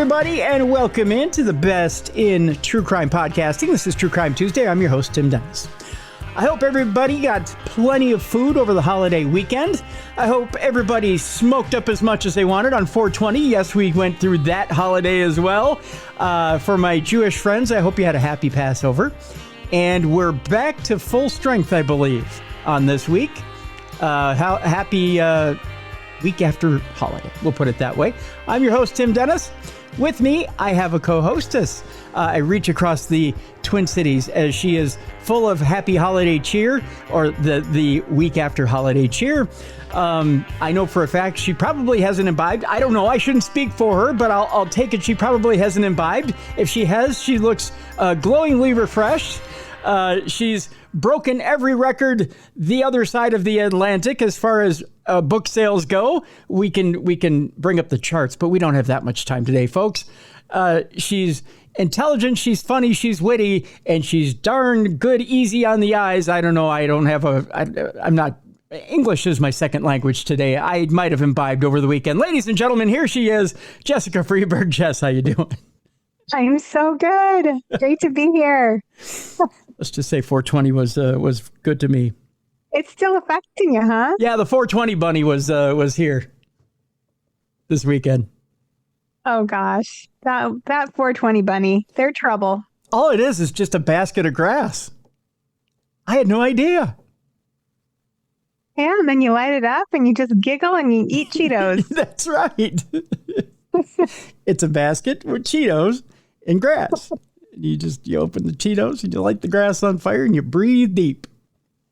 everybody, and welcome into the best in true crime podcasting. This is True Crime Tuesday. I'm your host, Tim Dennis. I hope everybody got plenty of food over the holiday weekend. I hope everybody smoked up as much as they wanted on 420. Yes, we went through that holiday as well. For my Jewish friends, I hope you had a happy Passover. And we're back to full strength, I believe, on this week. Happy week after holiday. We'll put it that way. I'm your host, Tim Dennis. With me, I have a co-hostess. I reach across the Twin Cities as she is full of happy holiday cheer, or the week after holiday cheer. I know for a fact she probably hasn't imbibed. I don't know. I shouldn't speak for her, but I'll take it she probably hasn't imbibed. If she has, she looks glowingly refreshed. She's broken every record the other side of the Atlantic as far as book sales go. We can bring up the charts, but we don't have that much time today, folks. She's intelligent, she's funny, she's witty, and she's darn good, easy on the eyes. I don't know. I'm not. English is my second language today. I might have imbibed over the weekend. Ladies and gentlemen, here she is, Jessica Freeburg. Jess, how you doing? I'm so good. Great to be here. Let's just say 420 was good to me. It's still affecting you, huh? Yeah, the 420 bunny was here this weekend. Oh gosh, that 420 bunny, they're trouble. All it is just a basket of grass. I had no idea. Yeah, and then you light it up and you just giggle and you eat Cheetos. That's right. It's a basket with Cheetos and grass. You open the Cheetos and you light the grass on fire and you breathe deep.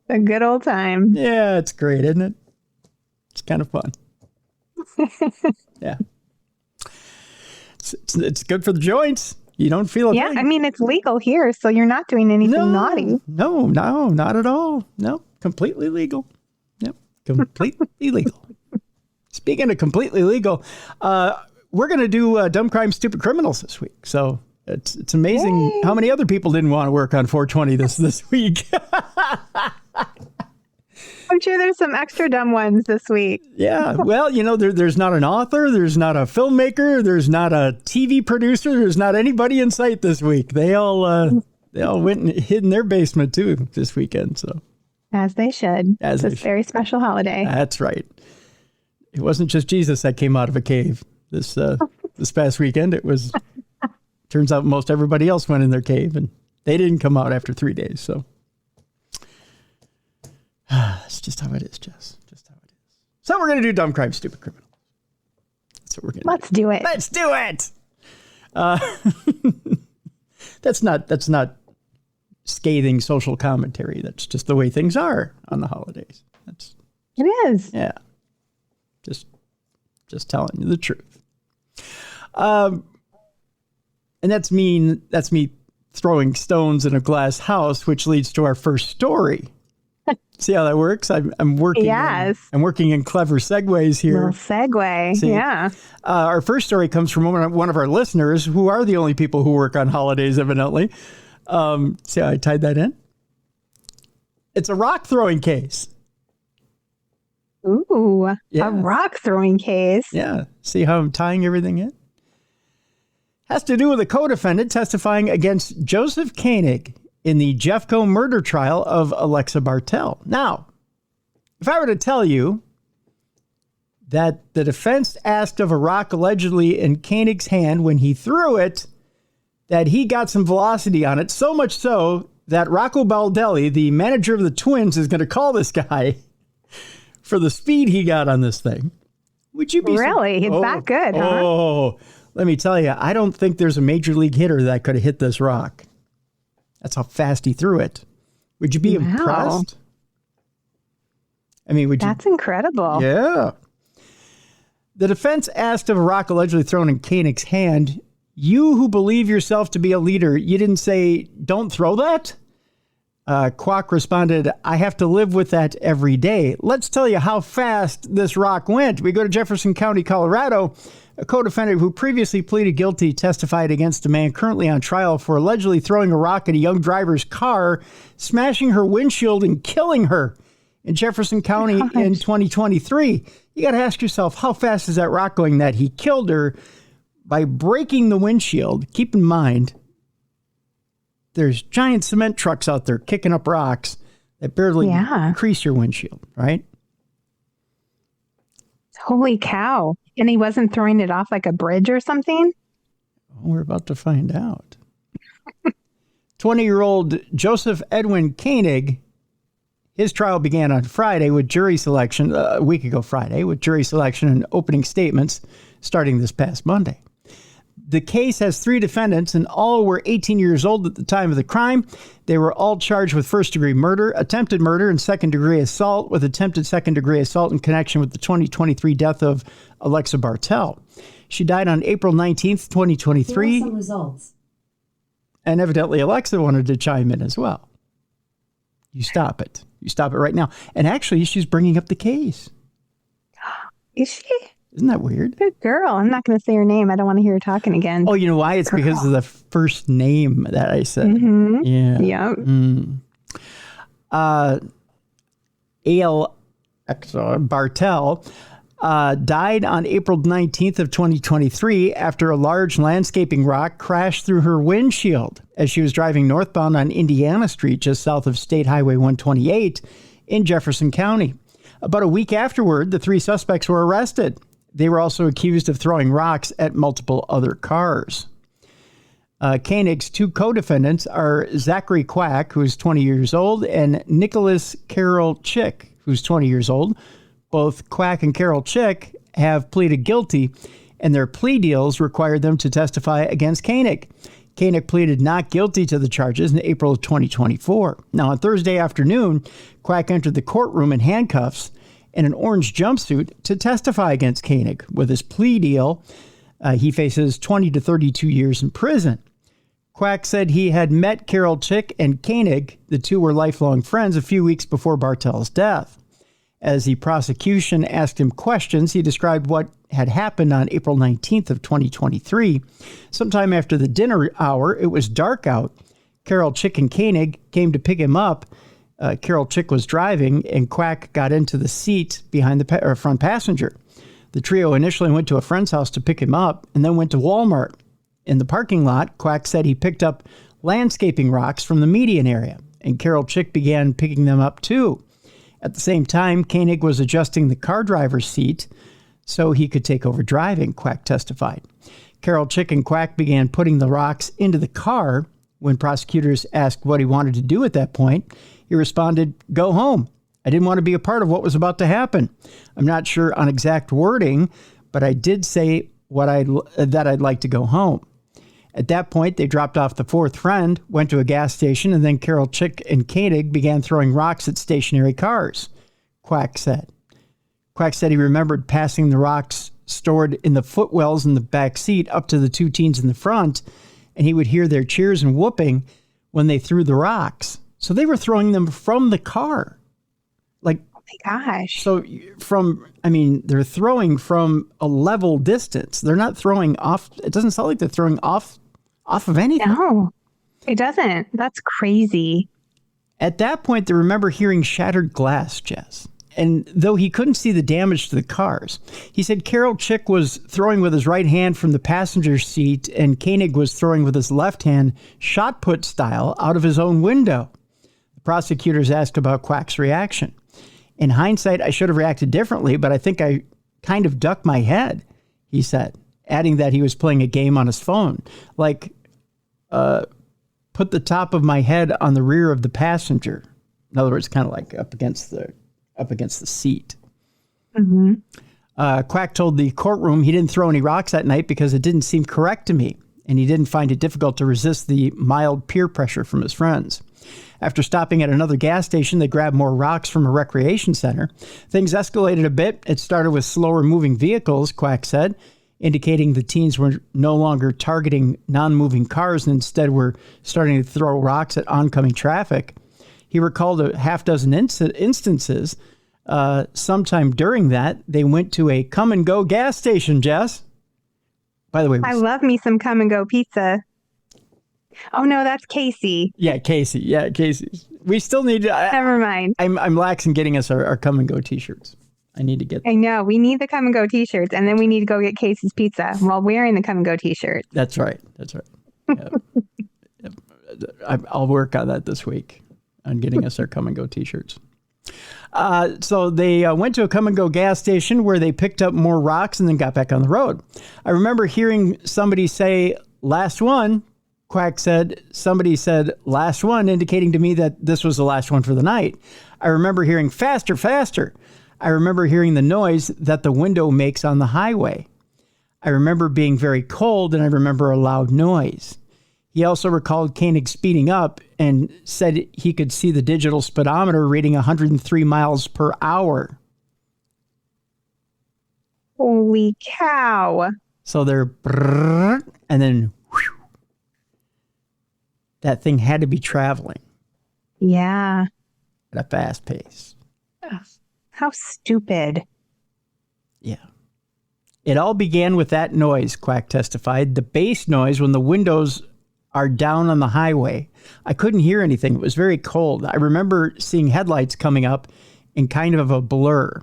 A good old time. Yeah, it's great, isn't it? It's kind of fun. Yeah. It's good for the joints. You don't feel it. Yeah, I mean, it's legal here, so you're not doing anything naughty. No, not at all. No, completely legal. Yep, completely legal. Speaking of completely legal, we're going to do Dumb Crime, Stupid Criminals this week. So it's amazing how many other people didn't want to work on 420 this week. I'm sure there's some extra dumb ones this week. Yeah. Well, there's not an author. There's not a filmmaker. There's not a TV producer. There's not anybody in sight this week. They all went and hid in their basement, too, this weekend. So, as they should. It's a very special holiday. That's right. It wasn't just Jesus that came out of a cave this past weekend. It was, turns out most everybody else went in their cave, and they didn't come out after 3 days. So. That's just how it is, Jess. Just how it is. So we're going to do Dumb Crime, Stupid Criminal. That's what we're going to do. Let's do it. That's not scathing social commentary. That's just the way things are on the holidays. It is. Yeah. Just telling you the truth. And that's me throwing stones in a glass house, which leads to our first story. See how that works? I'm working. Yes. I'm working in clever segues here. Little segue. See? Yeah. Our first story comes from one of our listeners, who are the only people who work on holidays, evidently. See how I tied that in? It's a rock throwing case. Ooh, yeah. A rock throwing case. Yeah. See how I'm tying everything in? Has to do with a co-defendant testifying against Joseph Koenig in the Jeffco murder trial of Alexa Bartel. Now, if I were to tell you that the defense asked of a rock allegedly in Koenig's hand when he threw it, that he got some velocity on it, so much so that Rocco Baldelli, the manager of the Twins, is going to call this guy for the speed he got on this thing. Would you be really? It's that good, huh? Oh, let me tell you, I don't think there's a major league hitter that could have hit this rock. That's how fast he threw it. Would you be impressed? I mean, That's incredible. Yeah. The defense asked of a rock allegedly thrown in Koenig's hand, you who believe yourself to be a leader, you didn't say, don't throw that? Kwok responded, I have to live with that every day. Let's tell you how fast this rock went. We go to Jefferson County, Colorado. A co-defendant who previously pleaded guilty testified against a man currently on trial for allegedly throwing a rock at a young driver's car, smashing her windshield and killing her in Jefferson County in 2023. You got to ask yourself, how fast is that rock going that he killed her? by breaking the windshield. Keep in mind, there's giant cement trucks out there kicking up rocks that barely crease your windshield, right? Holy cow. And he wasn't throwing it off like a bridge or something? We're about to find out. 20-year-old Joseph Edwin Koenig, his trial began on Friday with jury selection, a week ago Friday, with jury selection and opening statements starting this past Monday. The case has 3 defendants, and all were 18 years old at the time of the crime. They were all charged with first-degree murder, attempted murder, and second-degree assault, with attempted second-degree assault in connection with the 2023 death of Alexa Bartel. She died on April 19th, 2023. Here are some results. And evidently Alexa wanted to chime in as well. You stop it. You stop it right now. And actually, she's bringing up the case. Is she? Isn't that weird? Good girl. I'm not going to say her name. I don't want to hear her talking again. Oh, you know why? It's because of the first name that I said. Mm-hmm. Yeah. Yep. Alexa Bartel died on April 19th of 2023 after a large landscaping rock crashed through her windshield as she was driving northbound on Indiana Street just south of State Highway 128 in Jefferson County. About a week afterward, the 3 suspects were arrested. They were also accused of throwing rocks at multiple other cars. Koenig's 2 co-defendants are Zachary Quack, who is 20 years old, and Nicholas Carroll Chick, who's 20 years old. Both Quack and Carroll Chick have pleaded guilty, and their plea deals required them to testify against Koenig. Koenig pleaded not guilty to the charges in April of 2024. Now, on Thursday afternoon, Quack entered the courtroom in handcuffs and an orange jumpsuit to testify against Koenig. With his plea deal, he faces 20 to 32 years in prison. Quack said he had met Carroll Chick and Koenig. The 2 were lifelong friends a few weeks before Bartel's death. As the prosecution asked him questions, he described what had happened on April 19th of 2023. Sometime after the dinner hour, it was dark out. Carroll Chick and Koenig came to pick him up. Carroll Chick was driving, and Quack got into the seat behind the front passenger. The trio initially went to a friend's house to pick him up and then went to Walmart. In the parking lot, Quack said he picked up landscaping rocks from the median area, and Carroll Chick began picking them up too. At the same time, Koenig was adjusting the car driver's seat so he could take over driving, Quack testified. Carroll Chick and Quack began putting the rocks into the car. When prosecutors asked what he wanted to do at that point, he responded, "Go home. I didn't want to be a part of what was about to happen. I'm not sure on exact wording, but I did say that I'd like to go home." At that point, they dropped off the 4th friend, went to a gas station, and then Carroll Chick and Koenig began throwing rocks at stationary cars, Quack said. Quack said he remembered passing the rocks stored in the footwells in the back seat up to the 2 teens in the front, and he would hear their cheers and whooping when they threw the rocks. So they were throwing them from the car. Like, Oh my gosh. so they're throwing from a level distance. They're not throwing off. It doesn't sound like they're throwing off of anything. No, it doesn't. That's crazy. At that point, they remember hearing shattered glass, Jess. And though he couldn't see the damage to the cars, he said Carroll Chick was throwing with his right hand from the passenger seat, and Koenig was throwing with his left hand, shot put style, out of his own window. The prosecutors asked about Quack's reaction. In hindsight, I should have reacted differently, but I think I kind of ducked my head, he said, adding that he was playing a game on his phone. Like, put the top of my head on the rear of the passenger. In other words, kind of like up against the seat. Mm-hmm. Quack told the courtroom he didn't throw any rocks that night because it didn't seem correct to me, and he didn't find it difficult to resist the mild peer pressure from his friends. After stopping at another gas station, they grabbed more rocks from a recreation center. Things escalated a bit. It started with slower moving vehicles, Quack said, indicating the teens were no longer targeting non-moving cars and instead were starting to throw rocks at oncoming traffic. He recalled a half dozen instances. Sometime during that, they went to a come-and-go gas station, Jess. By the way, I love me some come and go pizza. Oh no, that's Casey. Yeah, Casey. We still need to. Never mind. I'm lax in getting us our come and go t-shirts. I need to get. I know. We need the Come and Go t-shirts, and then we need to go get Casey's Pizza while wearing the Come and Go t-shirt. That's right. Yep. Yep. I'll work on that this week on getting us our Come and Go t-shirts. So they went to a Come and Go gas station where they picked up more rocks and then got back on the road. I remember hearing somebody say, "Last one." Quack said, somebody said, "Last one," indicating to me that this was the last one for the night. I remember hearing, "Faster, faster." I remember hearing the noise that the window makes on the highway. I remember being very cold, and I remember a loud noise. He also recalled Koenig speeding up and said he could see the digital speedometer reading 103 miles per hour. Holy cow. So they're brrr, and then whew, that thing had to be traveling Yeah. at a fast pace. Ugh, how stupid. Yeah. It all began with that noise, Quack testified. The bass noise when the windows are down on the highway. I couldn't hear anything. It was very cold. I remember seeing headlights coming up in kind of a blur.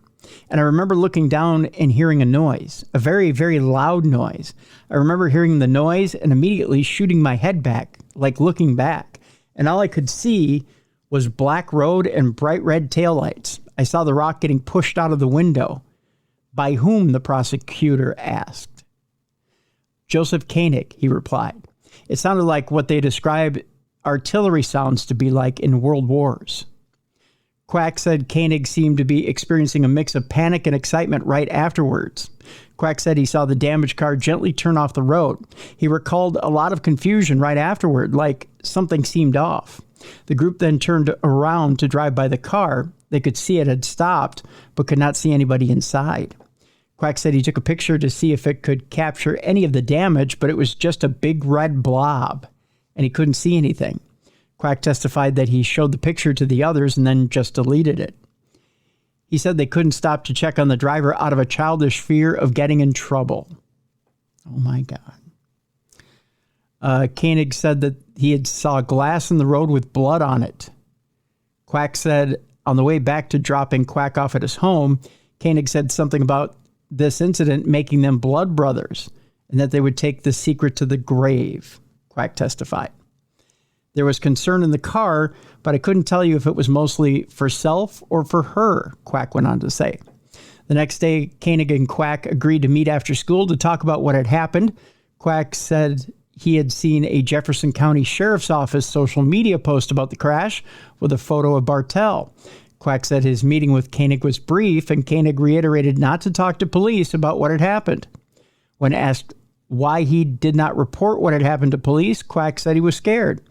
And I remember looking down and hearing a noise, a very, very loud noise. I remember hearing the noise and immediately shooting my head back, like looking back. And all I could see was black road and bright red taillights. I saw the rock getting pushed out of the window. By whom, the prosecutor asked. Joseph Koenig, he replied. It sounded like what they describe artillery sounds to be like in world wars. Quack said Koenig seemed to be experiencing a mix of panic and excitement right afterwards. Quack said he saw the damaged car gently turn off the road. He recalled a lot of confusion right afterward, like something seemed off. The group then turned around to drive by the car. They could see it had stopped, but could not see anybody inside. Quack said he took a picture to see if it could capture any of the damage, but it was just a big red blob, and he couldn't see anything. Quack testified that he showed the picture to the others and then just deleted it. He said they couldn't stop to check on the driver out of a childish fear of getting in trouble. Oh, my God. Koenig said that he had saw glass in the road with blood on it. Quack said on the way back to dropping Quack off at his home, Koenig said something about this incident making them blood brothers and that they would take the secret to the grave, Quack testified. There was concern in the car, but I couldn't tell you if it was mostly for self or for her, Quack went on to say. The next day, Koenig and Quack agreed to meet after school to talk about what had happened. Quack said he had seen a Jefferson County Sheriff's Office social media post about the crash with a photo of Bartell. Quack said his meeting with Koenig was brief, and Koenig reiterated not to talk to police about what had happened. When asked why he did not report what had happened to police, Quack said he was scared.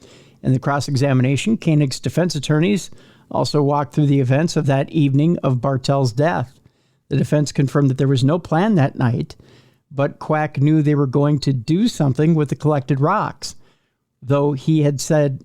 In the cross-examination, Koenig's defense attorneys also walked through the events of that evening of Bartell's death. The defense confirmed that there was no plan that night, but Quack knew they were going to do something with the collected rocks, though he had said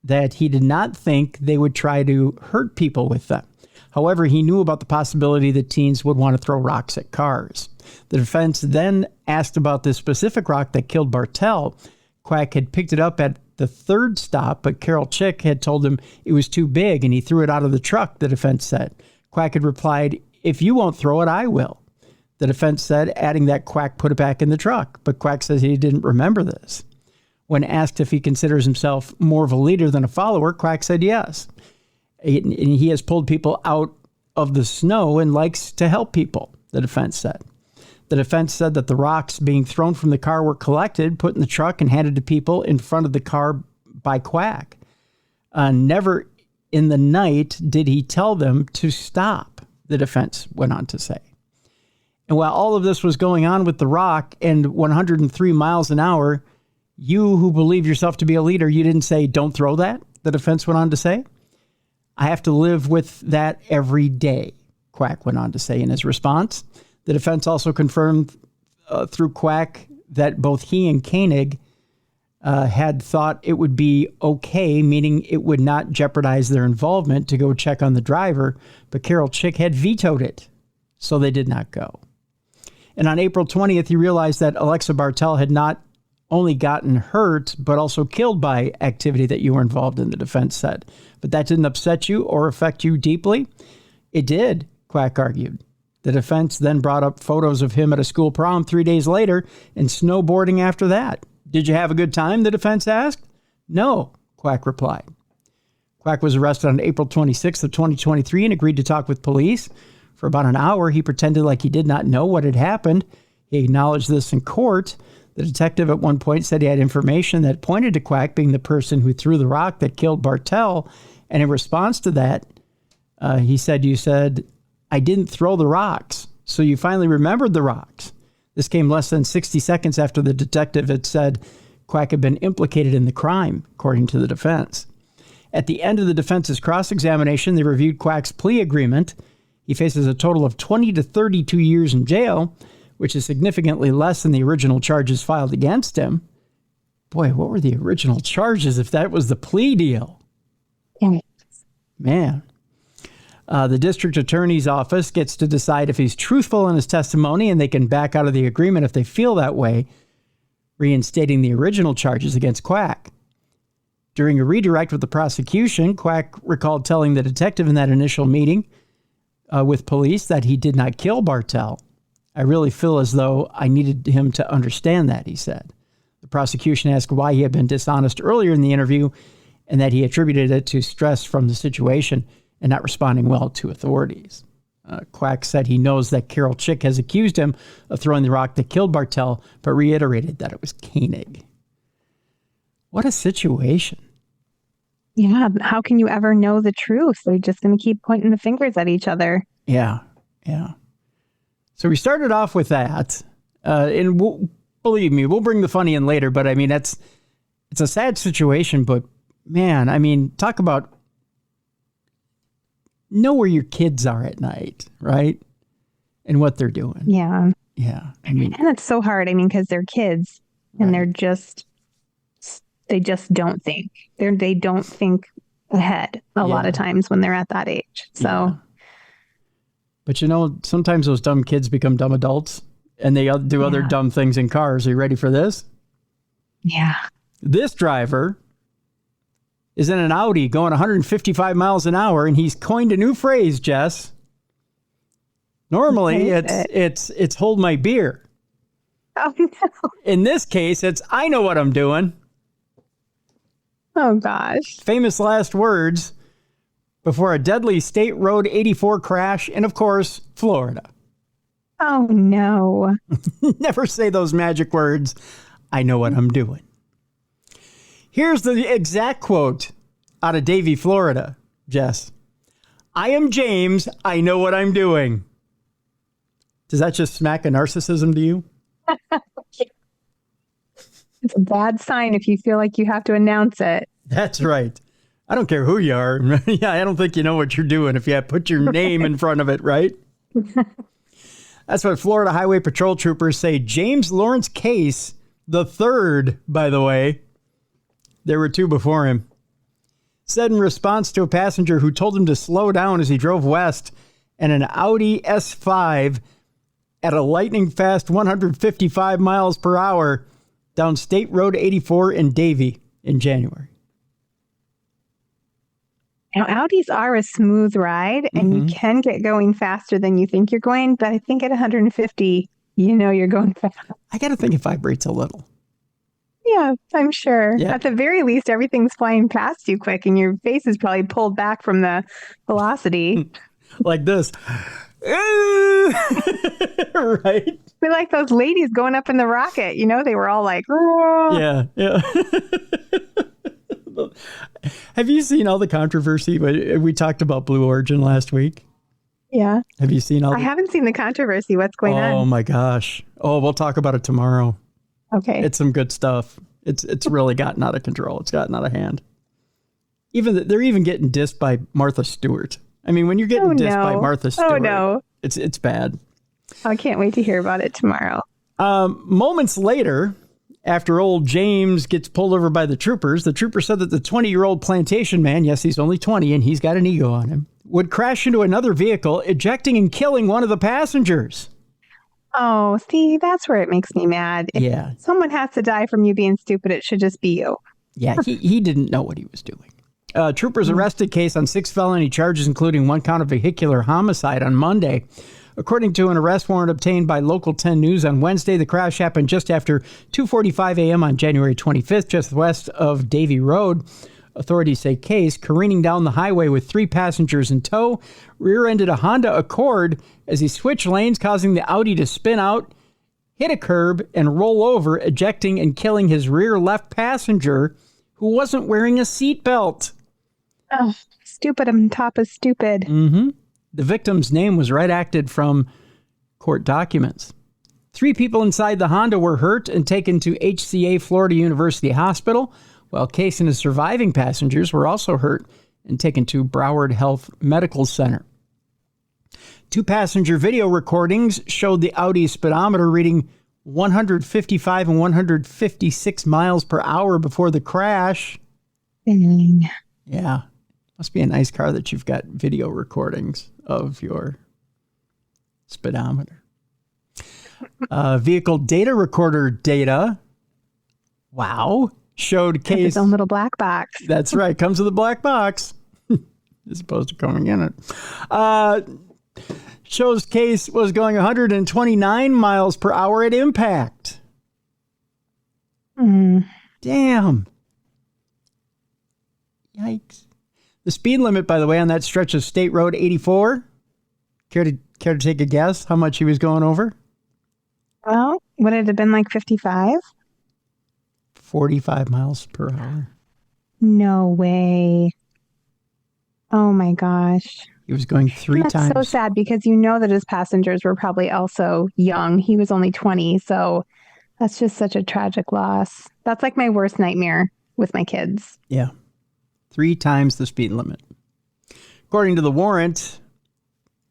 that he did not think they would try to hurt people with them. However, he knew about the possibility that teens would want to throw rocks at cars. The defense then asked about the specific rock that killed Bartell. Quack had picked it up at the third stop, but Carol Chick had told him it was too big and he threw it out of the truck, the defense said. Quack had replied, "If you won't throw it, I will." The defense said, adding that Quack put it back in the truck, but Quack says he didn't remember this. When asked if he considers himself more of a leader than a follower, Quack said yes. And he has pulled people out of the snow and likes to help people, the defense said. The defense said that the rocks being thrown from the car were collected, put in the truck, and handed to people in front of the car by Quack. Never in the night did he tell them to stop, the defense went on to say. And while all of this was going on with the rock and 103 miles an hour, you who believe yourself to be a leader, you didn't say, "Don't throw that," the defense went on to say. "I have to live with that every day," Quack went on to say in his response. The defense also confirmed through Quack that both he and Koenig had thought it would be okay, meaning it would not jeopardize their involvement, to go check on the driver, but Carol Chick had vetoed it, so they did not go. And on April 20th, he realized that Alexa Bartell had not only gotten hurt, but also killed by activity that you were involved in, the defense said. But that didn't upset you or affect you deeply? It did, Quack argued. The defense then brought up photos of him at a school prom 3 days later and snowboarding after that. Did you have a good time? The defense asked. No, Quack replied. Quack was arrested on April 26th of 2023 and agreed to talk with police. For about an hour, he pretended like he did not know what had happened. He acknowledged this in court. The detective at one point said he had information that pointed to Quack being the person who threw the rock that killed Bartell. And in response to that, he said, you said, I didn't throw the rocks. So you finally remembered the rocks. This came less than 60 seconds after the detective had said Quack had been implicated in the crime, according to the defense. At the end of the defense's cross-examination, they reviewed Quack's plea agreement. He faces a total of 20 to 32 years in jail, which is significantly less than the original charges filed against him. Boy, what were the original charges if that was the plea deal? Man. The district attorney's office gets to decide if he's truthful in his testimony, and they can back out of the agreement if they feel that way, reinstating the original charges against Quack. During a redirect with the prosecution, Quack recalled telling the detective in that initial meeting with police that he did not kill Bartell. I really feel as though I needed him to understand that, he said. The prosecution asked why he had been dishonest earlier in the interview and that he attributed it to stress from the situation and not responding well to authorities. Quack said he knows that Carol Chick has accused him of throwing the rock that killed Bartell, but reiterated that it was Koenig. What a situation. Yeah, how can you ever know the truth? They're just going to keep pointing the fingers at each other. Yeah. So we started off with that, and believe me, we'll bring the funny in later, but I mean, it's a sad situation, but man, I mean, talk about know where your kids are at night, right? And what they're doing. Yeah. Yeah. I mean, and it's so hard. I mean, because they're kids and they just don't think. They don't think ahead a lot of times when they're at that age. So. Yeah. But you know, sometimes those dumb kids become dumb adults and they do other dumb things in cars. Are you ready for this? Yeah. This driver is in an Audi going 155 miles an hour, and he's coined a new phrase, Jess. Normally, it's hold my beer. Oh, no. In this case, it's I know what I'm doing. Oh, gosh. Famous last words before a deadly State Road 84 crash in, of course, Florida. Oh, no. Never say those magic words, I know what I'm doing. Here's the exact quote out of Davie, Florida, Jess. I am James. I know what I'm doing. Does that just smack a narcissism to you? It's a bad sign if you feel like you have to announce it. That's right. I don't care who you are. Yeah, I don't think you know what you're doing if you put your name in front of it, right? That's what Florida Highway Patrol troopers say. James Lawrence Case, the third, by the way, there were two before him, said in response to a passenger who told him to slow down as he drove west in an Audi S5 at a lightning fast 155 miles per hour down State Road 84 in Davie in January. Now, Audis are a smooth ride, and you can get going faster than you think you're going, but I think at 150, you know you're going fast. I got to think it vibrates a little. Yeah, I'm sure. Yeah. At the very least, everything's flying past you quick, and your face is probably pulled back from the velocity. Like this. Right? We're like those ladies going up in the rocket. You know, they were all like, oh. Yeah. Have you seen all the controversy? We talked about Blue Origin last week. Yeah. Have you seen all I haven't seen the controversy. What's going on? Oh, my gosh. Oh, we'll talk about it tomorrow. Okay. It's some good stuff. It's really gotten out of control. It's gotten out of hand. They're even getting dissed by Martha Stewart. I mean, when you're getting dissed by Martha Stewart, it's bad. I can't wait to hear about it tomorrow. Moments later, after old James gets pulled over by the trooper said that the 20-year-old plantation man, yes, he's only 20 and he's got an ego on him, would crash into another vehicle, ejecting and killing one of the passengers. Oh, see, that's where it makes me mad. If someone has to die from you being stupid, it should just be you. Yeah, he didn't know what he was doing. Troopers arrested Case on 6 felony charges, including 1 count of vehicular homicide on Monday. According to an arrest warrant obtained by Local 10 News on Wednesday, the crash happened just after 2:45 a.m. on January 25th, just west of Davie Road. Authorities say Case, careening down the highway with 3 passengers in tow, rear-ended a Honda Accord as he switched lanes, causing the Audi to spin out, hit a curb, and roll over, ejecting and killing his rear left passenger, who wasn't wearing a seatbelt. Oh, stupid on top of stupid. Mm-hmm. The victim's name was redacted from court documents. 3 people inside the Honda were hurt and taken to HCA Florida University Hospital, while Case and his surviving passengers were also hurt and taken to Broward Health Medical Center. 2 passenger video recordings showed the Audi speedometer reading 155 and 156 miles per hour before the crash. Dang. Yeah. Must be a nice car that you've got video recordings of your speedometer. Vehicle data recorder data. Wow. Showed Case. Its own little black box. That's right. Comes with a black box. As opposed to coming in it. Shows Case was going 129 miles per hour at impact. Damn. Yikes. The speed limit, by the way, on that stretch of State Road 84. Care to take a guess how much he was going over? Well, would it have been like 55? 45 miles per hour. No way. Oh my gosh. He was going 3 That's times. so sad because you know that his passengers were probably also young. He was only 20. So that's just such a tragic loss. That's like my worst nightmare with my kids. Yeah. 3 times the speed limit. According to the warrant,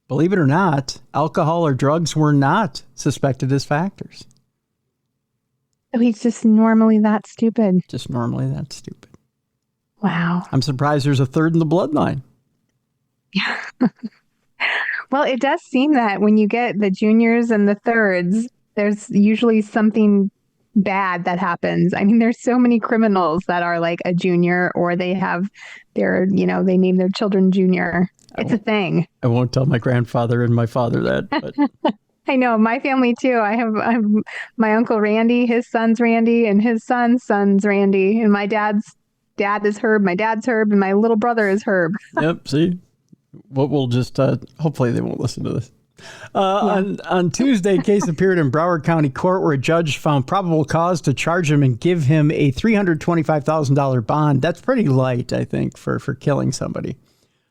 believe it or not, alcohol or drugs were not suspected as factors. So he's just normally that stupid. Just normally that stupid. Wow. I'm surprised there's a third in the bloodline. Well, it does seem that when you get the juniors and the thirds, there's usually something bad that happens. I mean, there's so many criminals that are like a junior, or they have their, they name their children Junior. It's a thing. I won't tell my grandfather and my father that, but I know, my family too. I have my uncle Randy, his son's Randy, and his son's Randy, and my dad's dad is Herb, my dad's Herb, and my little brother is Herb. Yep, see? We'll just, hopefully they won't listen to this. On Tuesday, Case appeared in Broward County Court where a judge found probable cause to charge him and give him a $325,000 bond. That's pretty light, I think, for killing somebody.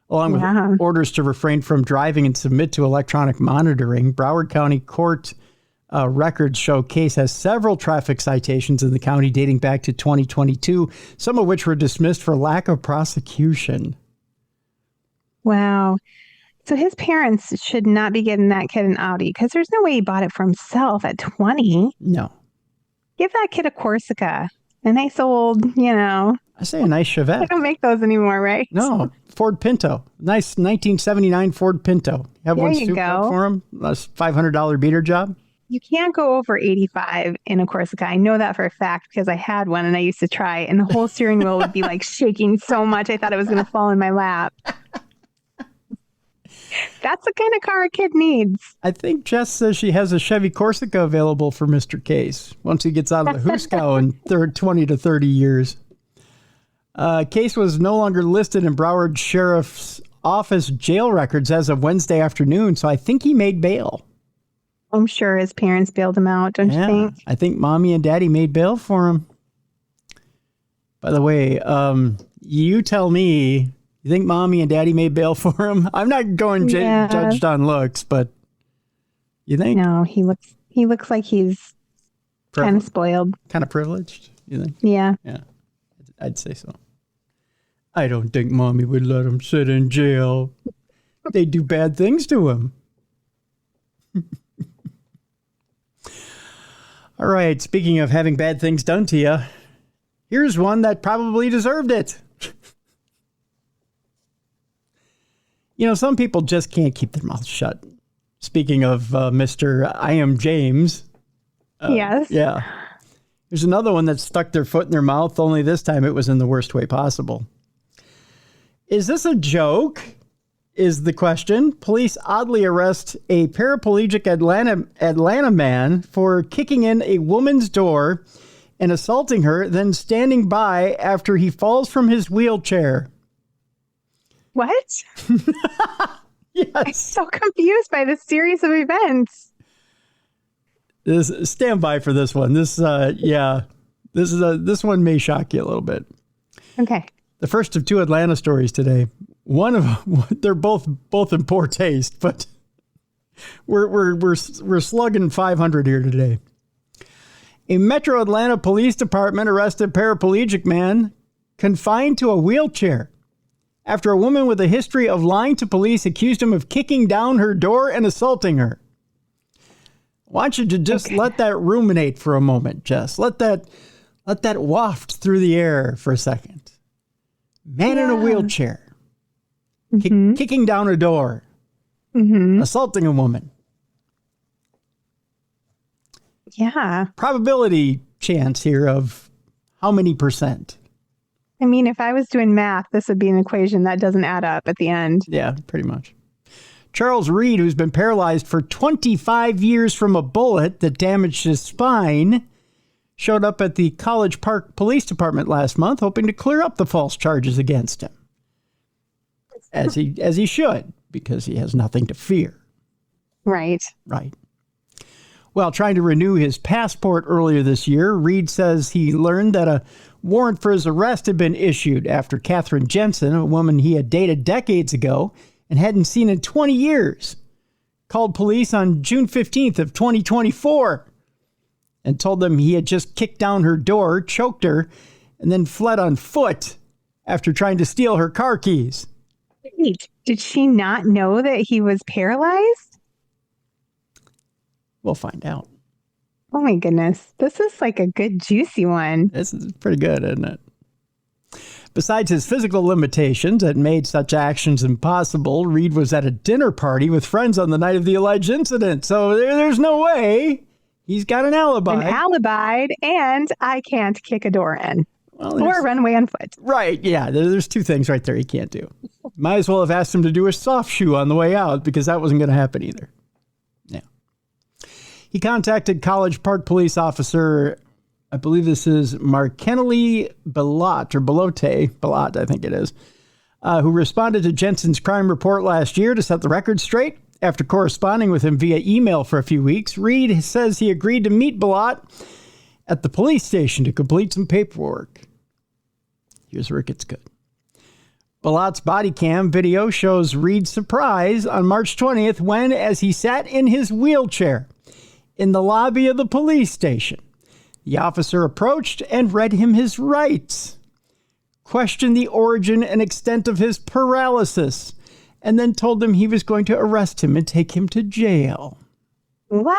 Along with orders to refrain from driving and submit to electronic monitoring. Broward County Court records show Case has several traffic citations in the county dating back to 2022, some of which were dismissed for lack of prosecution. Wow. So his parents should not be getting that kid an Audi because there's no way he bought it for himself at 20. No. Give that kid a Corsica. A nice old, I say a nice Chevette. They don't make those anymore, right? No, Ford Pinto. Nice 1979 Ford Pinto. Have there one you souped up for him. That's $500 beater job. You can't go over 85 in a Corsica. I know that for a fact because I had one and I used to try, and the whole steering wheel would be like shaking so much I thought it was going to fall in my lap. That's the kind of car a kid needs. I think Jess says she has a Chevy Corsica available for Mr. Case once he gets out of the Houghang in 20 to 30 years. Case was no longer listed in Broward Sheriff's Office jail records as of Wednesday afternoon, so I think he made bail. I'm sure his parents bailed him out, don't you think? I think Mommy and Daddy made bail for him. By the way, you tell me, you think Mommy and Daddy made bail for him? I'm not going judged on looks, but you think? No, he looks like he's kind of spoiled. Kind of privileged, you think? Yeah. Yeah, I'd say so. I don't think Mommy would let him sit in jail. They do bad things to him. All right, speaking of having bad things done to you, here's one that probably deserved it. Some people just can't keep their mouths shut. Speaking of Mr. I Am James. Yes. Yeah. There's another one that stuck their foot in their mouth, only this time it was in the worst way possible. Is this a joke? Is the question. Police oddly arrest a paraplegic Atlanta man for kicking in a woman's door and assaulting her, then standing by after he falls from his wheelchair. What? Yes. I'm so confused by this series of events. Stand by for this one. This one may shock you a little bit. Okay. The first of two Atlanta stories today. One of them, they're both in poor taste, but we're slugging 500 here today. A Metro Atlanta Police Department arrested paraplegic man confined to a wheelchair after a woman with a history of lying to police accused him of kicking down her door and assaulting her. I want you to just let that ruminate for a moment, Jess. Let that waft through the air for a second. Man in a wheelchair. Kicking down a door, assaulting a woman. Yeah. Probability chance here of how many percent? I mean, if I was doing math, this would be an equation that doesn't add up at the end. Yeah, pretty much. Charles Reed, who's been paralyzed for 25 years from a bullet that damaged his spine, showed up at the College Park Police Department last month, hoping to clear up the false charges against him. As he should, because he has nothing to fear. Right. Right. While trying to renew his passport earlier this year, Reed says he learned that a warrant for his arrest had been issued after Catherine Jensen, a woman he had dated decades ago and hadn't seen in 20 years, called police on June 15th of 2024 and told them he had just kicked down her door, choked her, and then fled on foot after trying to steal her car keys. Wait, did she not know that he was paralyzed? We'll find out. Oh my goodness. This is like a good juicy one. This is pretty good, isn't it? Besides his physical limitations that made such actions impossible, Reed was at a dinner party with friends on the night of the alleged incident. So there's no way he's got an alibi. An alibi, and I can't kick a door in. Or run away on foot. Right, yeah. There's two things right there he can't do. Might as well have asked him to do a soft shoe on the way out, because that wasn't going to happen either. Yeah. He contacted College Park police officer, I believe this is Markenely Belot, I think it is, who responded to Jensen's crime report last year to set the record straight. After corresponding with him via email for a few weeks, Reed says he agreed to meet Belot at the police station to complete some paperwork. Here's where it gets good. Belot's body cam video shows Reed's surprise on March 20th when, as he sat in his wheelchair in the lobby of the police station, the officer approached and read him his rights, questioned the origin and extent of his paralysis, and then told him he was going to arrest him and take him to jail. What?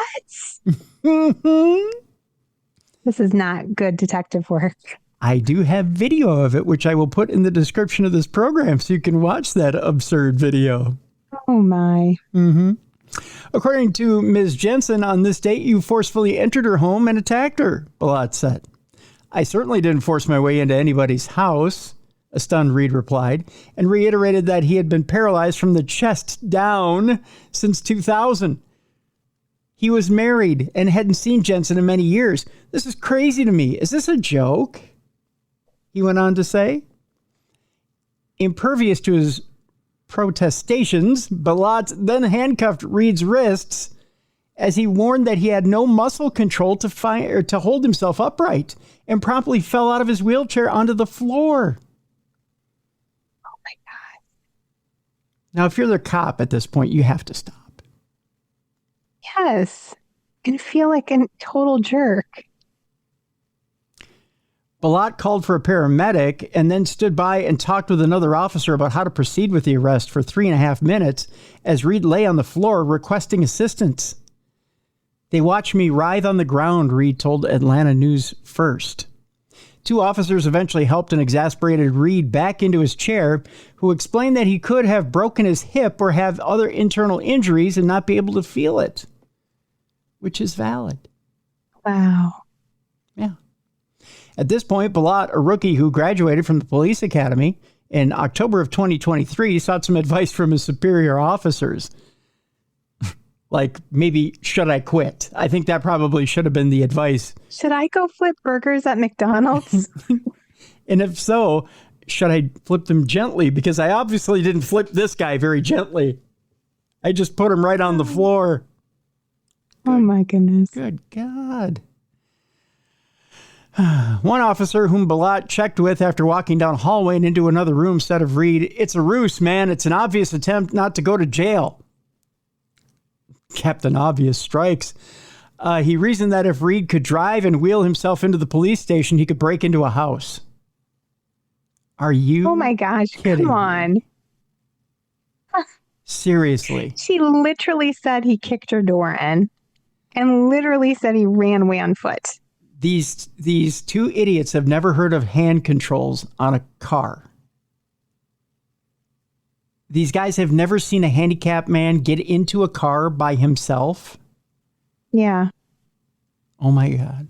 This is not good detective work. I do have video of it, which I will put in the description of this program so you can watch that absurd video. Oh, my. According to Ms. Jensen, on this date, you forcefully entered her home and attacked her, Belot said. I certainly didn't force my way into anybody's house, a stunned Reed replied, and reiterated that he had been paralyzed from the chest down since 2000. He was married and hadn't seen Jensen in many years. This is crazy to me. Is this a joke? He went on to say. Impervious to his protestations, Belot then handcuffed Reed's wrists as he warned that he had no muscle control to hold himself upright and promptly fell out of his wheelchair onto the floor. Oh my God. Now, if you're the cop at this point, you have to stop. Yes. And feel like a total jerk. Belot called for a paramedic and then stood by and talked with another officer about how to proceed with the arrest for 3.5 minutes as Reed lay on the floor requesting assistance. They watched me writhe on the ground, Reed told Atlanta News First. Two officers eventually helped an exasperated Reed back into his chair, who explained that he could have broken his hip or have other internal injuries and not be able to feel it, which is valid. Wow. Yeah. At this point, Belot, a rookie who graduated from the police academy, In October of 2023, he sought some advice from his superior officers. Like, maybe, should I quit? I think that probably should have been the advice. Should I go flip burgers at McDonald's? And if so, should I flip them gently? Because I obviously didn't flip this guy very gently. I just put him right on the floor. Oh, my goodness. Good God. One officer whom Balat checked with after walking down a hallway and into another room said of Reed, "It's a ruse, man. It's an obvious attempt not to go to jail." Captain Obvious strikes. He reasoned that if Reed could drive and wheel himself into the police station, he could break into a house. Are you? Oh my gosh, kidding come on. me? Seriously. She literally said he kicked her door in and literally said he ran away on foot. These two idiots have never heard of hand controls on a car. These guys have never seen a handicapped man get into a car by himself. Yeah. Oh my God.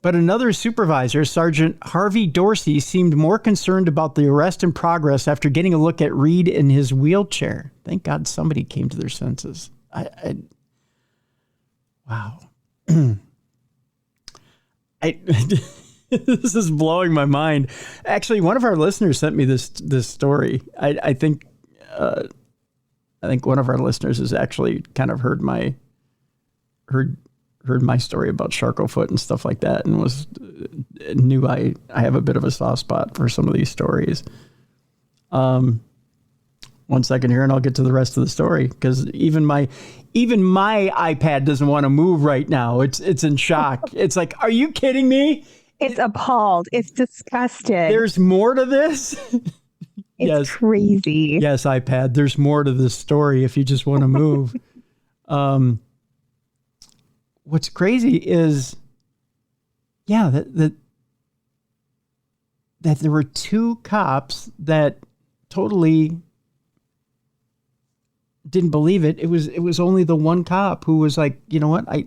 But another supervisor, Sergeant Harvey Dorsey, seemed more concerned about the arrest in progress after getting a look at Reed in his wheelchair. Thank God somebody came to their senses. Wow. This is blowing my mind. Actually, one of our listeners sent me this story. I think one of our listeners has actually kind of heard my story about Sharkofoot and stuff like that, and knew I have a bit of a soft spot for some of these stories. 1 second here, and I'll get to the rest of the story, because even my iPad doesn't want to move right now. It's in shock. It's like, are you kidding me? It's appalled. It's disgusted. There's more to this? It's crazy. Yes, iPad. There's more to this story if you just want to move. What's crazy is, that there were two cops that totally didn't believe it. It was only the one cop who was like, you know what? I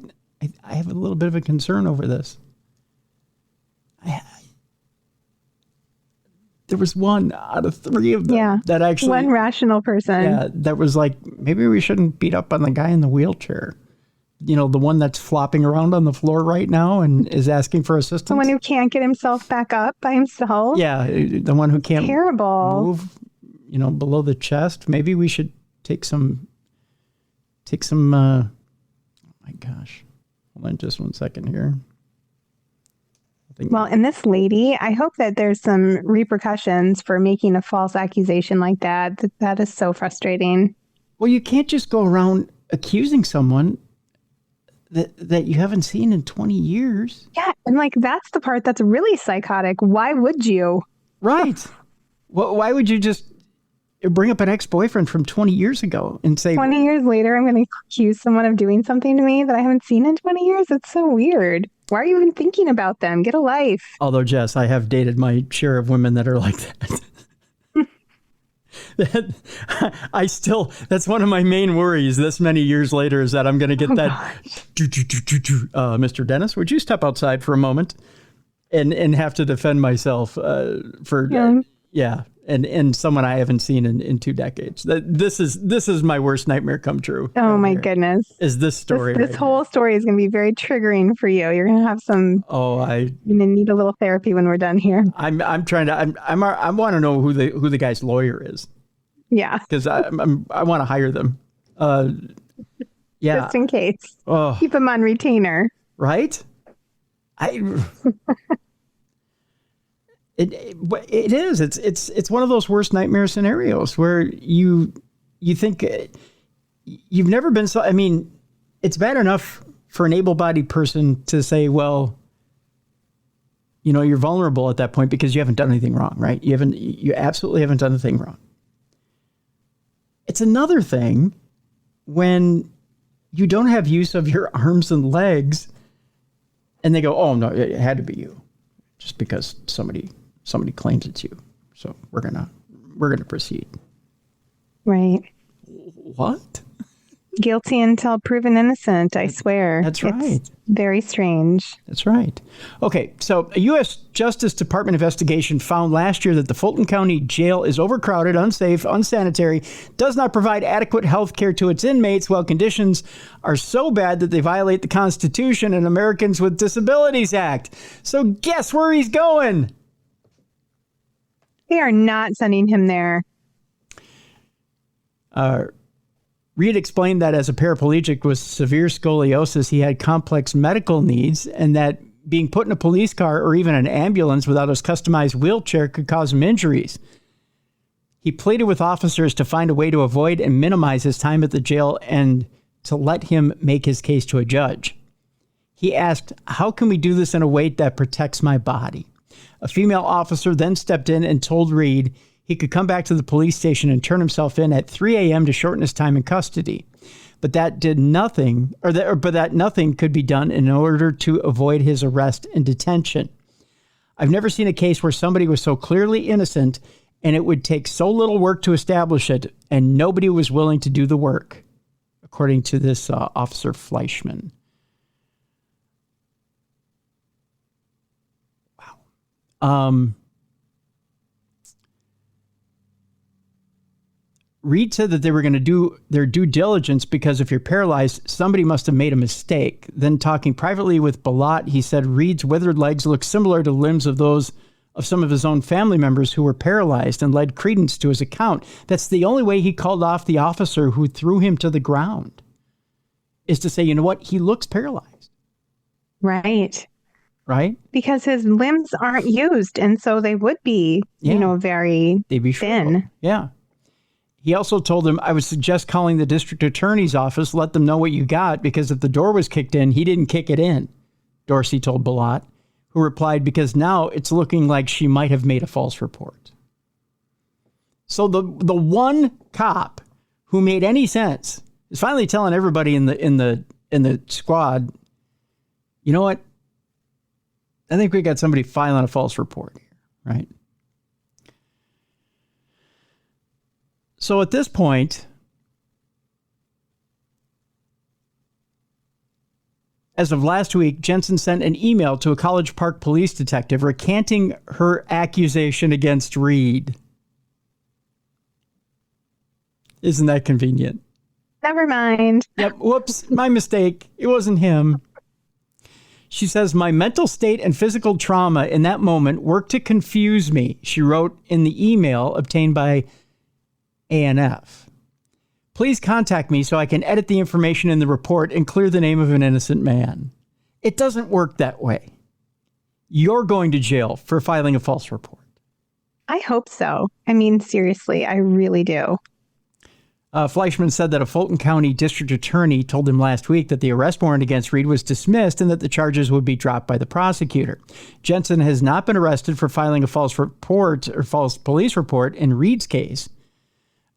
have a little bit of a concern over this. There was one out of three of them that actually... One rational person. Yeah, that was like, maybe we shouldn't beat up on the guy in the wheelchair. You know, the one that's flopping around on the floor right now and is asking for assistance. The one who can't get himself back up by himself. Yeah, the one who can't move, below the chest. Maybe we should take some, oh my gosh. Hold on just 1 second here. Well, and this lady, I hope that there's some repercussions for making a false accusation like that. That is so frustrating. Well, you can't just go around accusing someone that you haven't seen in 20 years. Yeah, and that's the part that's really psychotic. Why would you? Right. Well, why would you just bring up an ex-boyfriend from 20 years ago and say... 20 years later, I'm going to accuse someone of doing something to me that I haven't seen in 20 years? It's so weird. Why are you even thinking about them? Get a life. Although, Jess, I have dated my share of women that are like that. That's one of my main worries this many years later, is that I'm going to get Mr. Dennis, would you step outside for a moment and have to defend myself for and someone I haven't seen in 2 decades. This is my worst nightmare come true. Oh my goodness. Is this story. This whole story is going to be very triggering for you. You're going to have some, you're going to need a little therapy when we're done here. I want to know who the guy's lawyer is. Yeah. Because I want to hire them. Just in case. Oh. Keep them on retainer. Right? It is. It's one of those worst nightmare scenarios where you think you've never been so. I mean, it's bad enough for an able-bodied person to say, well, you're vulnerable at that point because you haven't done anything wrong, right? You absolutely haven't done anything wrong. It's another thing when you don't have use of your arms and legs, and they go, "Oh no, it had to be you," just because somebody claims it's you. So we're gonna proceed. Right. What? Guilty until proven innocent, I swear. That's right. It's very strange. That's right. Okay, so a U.S. Justice Department investigation found last year that the Fulton County Jail is overcrowded, unsafe, unsanitary, does not provide adequate health care to its inmates, while conditions are so bad that they violate the Constitution and Americans with Disabilities Act. So guess where he's going? They are not sending him there. Reed explained that as a paraplegic with severe scoliosis, he had complex medical needs and that being put in a police car or even an ambulance without his customized wheelchair could cause him injuries. He pleaded with officers to find a way to avoid and minimize his time at the jail and to let him make his case to a judge. He asked, "How can we do this in a way that protects my body?" A female officer then stepped in and told Reed he could come back to the police station and turn himself in at 3 a.m. to shorten his time in custody. But that nothing could be done in order to avoid his arrest and detention. I've never seen a case where somebody was so clearly innocent and it would take so little work to establish it, and nobody was willing to do the work, according to this Officer Fleischman. Wow. Reed said that they were going to do their due diligence because if you're paralyzed, somebody must have made a mistake. Then talking privately with Balat, he said Reed's withered legs look similar to limbs of those of some of his own family members who were paralyzed and led credence to his account. That's the only way he called off the officer who threw him to the ground, is to say, you know what, he looks paralyzed. Right. Right? Because his limbs aren't used, and so they would be, very they'd be thin. Shriveled. Yeah. He also told him, I would suggest calling the district attorney's office, let them know what you got, because if the door was kicked in, he didn't kick it in, Dorsey told Balat, who replied, because now it's looking like she might have made a false report. So the one cop who made any sense is finally telling everybody in the squad, you know what? I think we got somebody filing a false report here, right? So at this point, as of last week, Jensen sent an email to a College Park police detective recanting her accusation against Reed. Isn't that convenient? Never mind. Yep. Whoops. My mistake. It wasn't him. She says, my mental state and physical trauma in that moment worked to confuse me, she wrote in the email obtained by ANF. Please contact me so I can edit the information in the report and clear the name of an innocent man. It doesn't work that way. You're going to jail for filing a false report. I hope so. I mean, seriously, I really do. Fleischman said that a Fulton County district attorney told him last week that the arrest warrant against Reed was dismissed and that the charges would be dropped by the prosecutor. Jensen has not been arrested for filing a false report or false police report in Reed's case.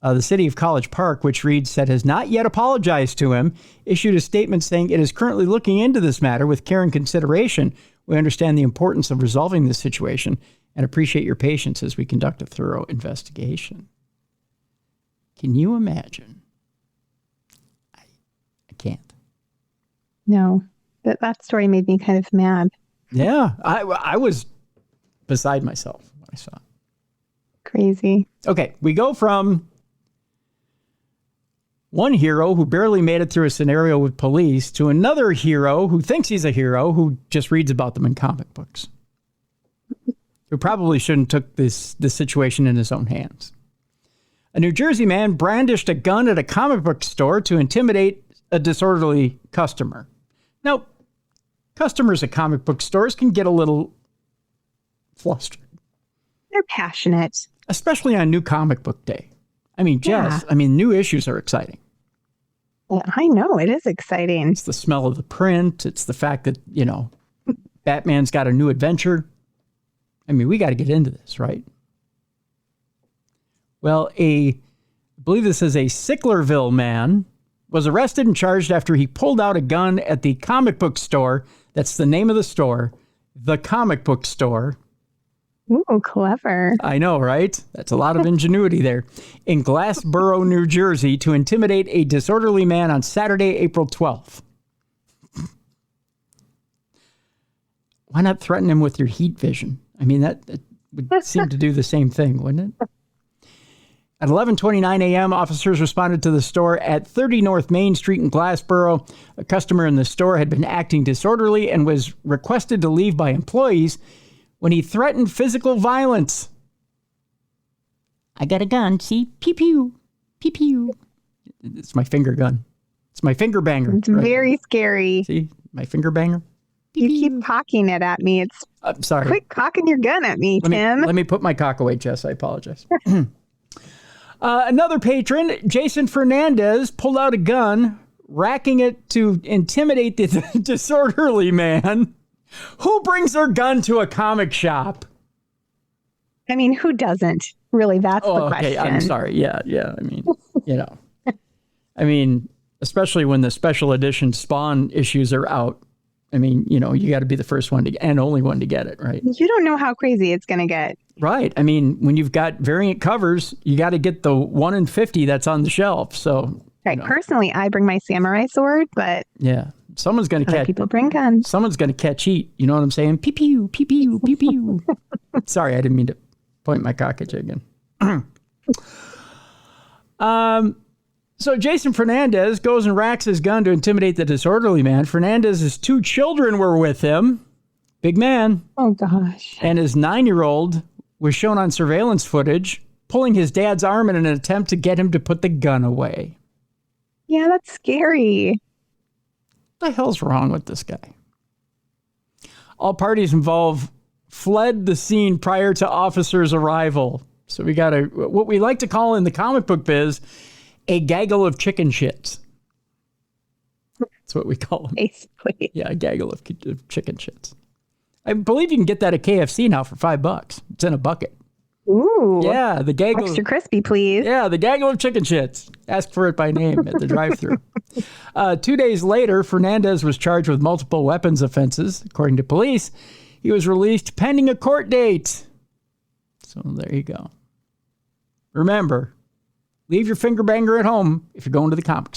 The city of College Park, which Reed said has not yet apologized to him, issued a statement saying it is currently looking into this matter with care and consideration. We understand the importance of resolving this situation and appreciate your patience as we conduct a thorough investigation. Can you imagine? I can't. No, that story made me kind of mad. Yeah, I was beside myself when I saw it. Crazy. Okay, we go from one hero who barely made it through a scenario with police to another hero who thinks he's a hero who just reads about them in comic books. Who probably shouldn't took this situation in his own hands. A New Jersey man brandished a gun at a comic book store to intimidate a disorderly customer. Now, customers at comic book stores can get a little flustered. They're passionate. Especially on New Comic Book Day. I mean, Jess, new issues are exciting. Well, I know, it is exciting. It's the smell of the print. It's the fact that, Batman's got a new adventure. I mean, we got to get into this, right? Well, I believe this is a Sicklerville man, was arrested and charged after he pulled out a gun at the comic book store. That's the name of the store. The comic book store. Ooh, clever. I know, right? That's a lot of ingenuity there. In Glassboro, New Jersey, to intimidate a disorderly man on Saturday, April 12th. Why not threaten him with your heat vision? I mean, that would seem to do the same thing, wouldn't it? At 11:29 a.m., officers responded to the store at 30 North Main Street in Glassboro. A customer in the store had been acting disorderly and was requested to leave by employees when he threatened physical violence. I got a gun, see? Pew, pew, pew, pew. It's my finger gun. It's my finger banger. It's very scary. See? My finger banger. You keep cocking it at me. I'm sorry. Quit cocking your gun at me, Tim. Let me put my cock away, Jess. I apologize. Another patron, Jason Fernandez, pulled out a gun, racking it to intimidate the disorderly man. Who brings their gun to a comic shop? I mean, who doesn't? Really, that's the question. Okay, I'm sorry. Yeah. I mean, especially when the special edition Spawn issues are out. I mean, you got to be the first one and only one to get it, right? You don't know how crazy it's going to get. Right. I mean, when you've got variant covers, you got to get the 1 in 50 that's on the shelf. So, right. Personally, I bring my samurai sword, but yeah, someone's going to catch. People bring guns. Someone's going to catch heat. You know what I'm saying? Pew pew pew pew pew pew. Sorry, I didn't mean to point my cock at you again. So Jason Fernandez goes and racks his gun to intimidate the disorderly man. Fernandez's 2 children were with him. Big man. Oh, gosh. And his 9-year-old was shown on surveillance footage pulling his dad's arm in an attempt to get him to put the gun away. Yeah, that's scary. What the hell's wrong with this guy? All parties involved fled the scene prior to officers' arrival. So we got what we like to call in the comic book biz, a gaggle of chicken shits. That's what we call them. Basically. Yeah, a gaggle of chicken shits. I believe you can get that at KFC now for $5. It's in a bucket. Ooh. Yeah, the gaggle. Extra crispy, please. Yeah, the gaggle of chicken shits. Ask for it by name at the drive-thru. 2 days later, Fernandez was charged with multiple weapons offenses. According to police, he was released pending a court date. So there you go. Remember, leave your finger banger at home if you're going to the comic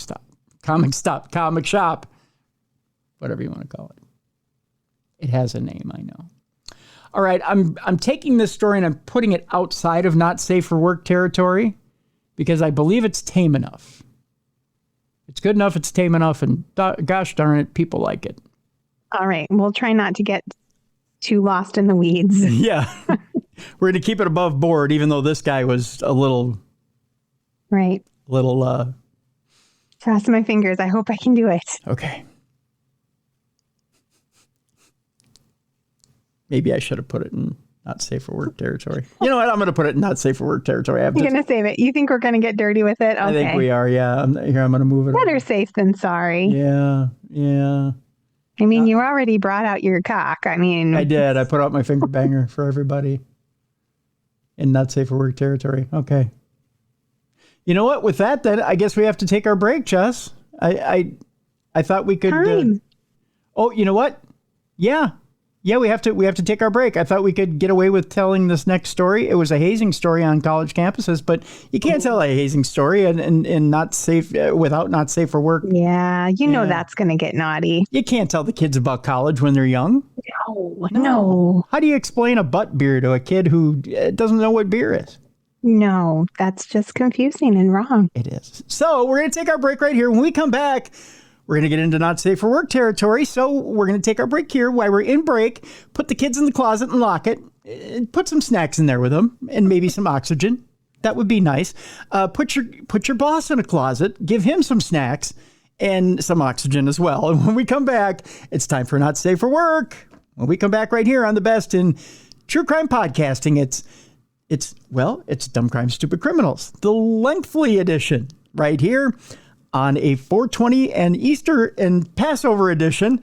shop, whatever you want to call it. It has a name, I know. All right, I'm taking this story and I'm putting it outside of not safe for work territory because I believe it's tame enough. It's good enough, it's tame enough, and gosh darn it, people like it. All right, we'll try not to get too lost in the weeds. Yeah, we're going to keep it above board, even though this guy was a little... Right. Cross my fingers. I hope I can do it. Okay. Maybe I should have put it in not safe for work territory. You know what? I'm going to put it in not safe for work territory. You're going to save it. You think we're going to get dirty with it? Okay. I think we are. Yeah. I'm going to move it. Better safe than sorry. Yeah. I mean, you already brought out your cock. I mean, I did. I put out my finger banger for everybody in not safe for work territory. Okay. You know what? With that, then I guess we have to take our break, Jess. I thought we could. Oh, you know what? Yeah, we have to take our break. I thought we could get away with telling this next story. It was a hazing story on college campuses, but you can't tell a hazing story and not safe without not safe for work. Yeah, you know that's going to get naughty. You can't tell the kids about college when they're young. No. How do you explain a butt beer to a kid who doesn't know what beer is? No, that's just confusing and wrong. It is. So we're going to take our break right here. When we come back, we're going to get into not safe for work territory. So we're going to take our break here while we're in break, put the kids in the closet and lock it, put some snacks in there with them and maybe some oxygen. That would be nice. Put your boss in a closet, give him some snacks and some oxygen as well. And when we come back, it's time for Not Safe for Work. When we come back right here on the best in true crime podcasting, it's Dumb Crime, Stupid Criminals, the lengthy edition right here on a 420 and Easter and Passover edition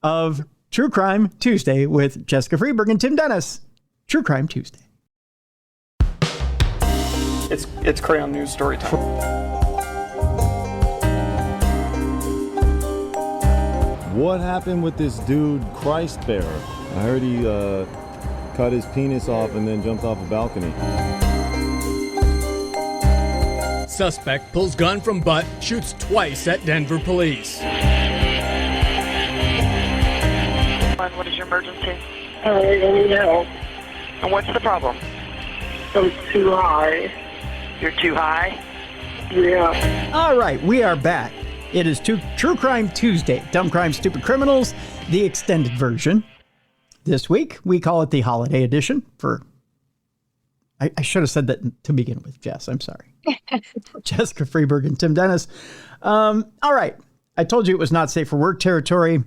of True Crime Tuesday with Jessica Freeburg and Tim Dennis. True Crime Tuesday. It's Crayon News story time. What happened with this dude, Christ Bearer? I heard he cut his penis off and then jumped off a balcony. Suspect pulls gun from butt, shoots twice at Denver police. What is your emergency? I need help. And what's the problem? I'm too high. You're too high? Yeah. All right, we are back. It is True Crime Tuesday. Dumb Crime, Stupid Criminals, the extended version. This week, we call it the holiday edition for... I should have said that to begin with, Jess. I'm sorry. Jessica Freeburg and Tim Dennis. All right. I told you it was not safe for work territory.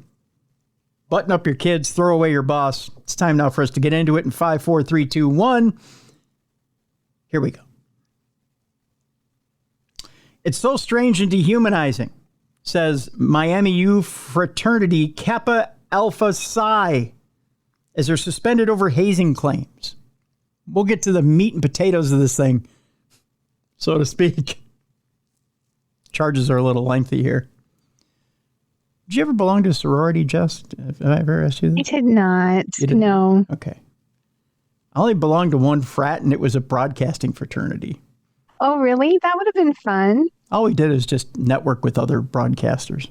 Button up your kids. Throw away your boss. It's time now for us to get into it in 5, 4, 3, 2, 1. Here we go. It's so strange and dehumanizing, says Miami U fraternity Kappa Alpha Psi, as they're suspended over hazing claims. We'll get to the meat and potatoes of this thing, so to speak. Charges are a little lengthy here. Did you ever belong to a sorority, Jess? Have I ever asked you that? I did not. No. Okay. I only belonged to one frat, and it was a broadcasting fraternity. Oh, really? That would have been fun. All we did is just network with other broadcasters.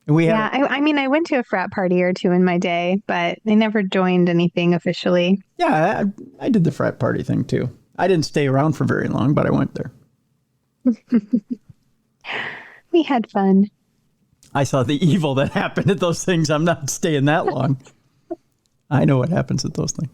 And we had, I mean, I went to a frat party or two in my day, but I never joined anything officially. Yeah, I did the frat party thing, too. I didn't stay around for very long, but I went there. We had fun. I saw the evil that happened at those things. I'm not staying that long. I know what happens at those things.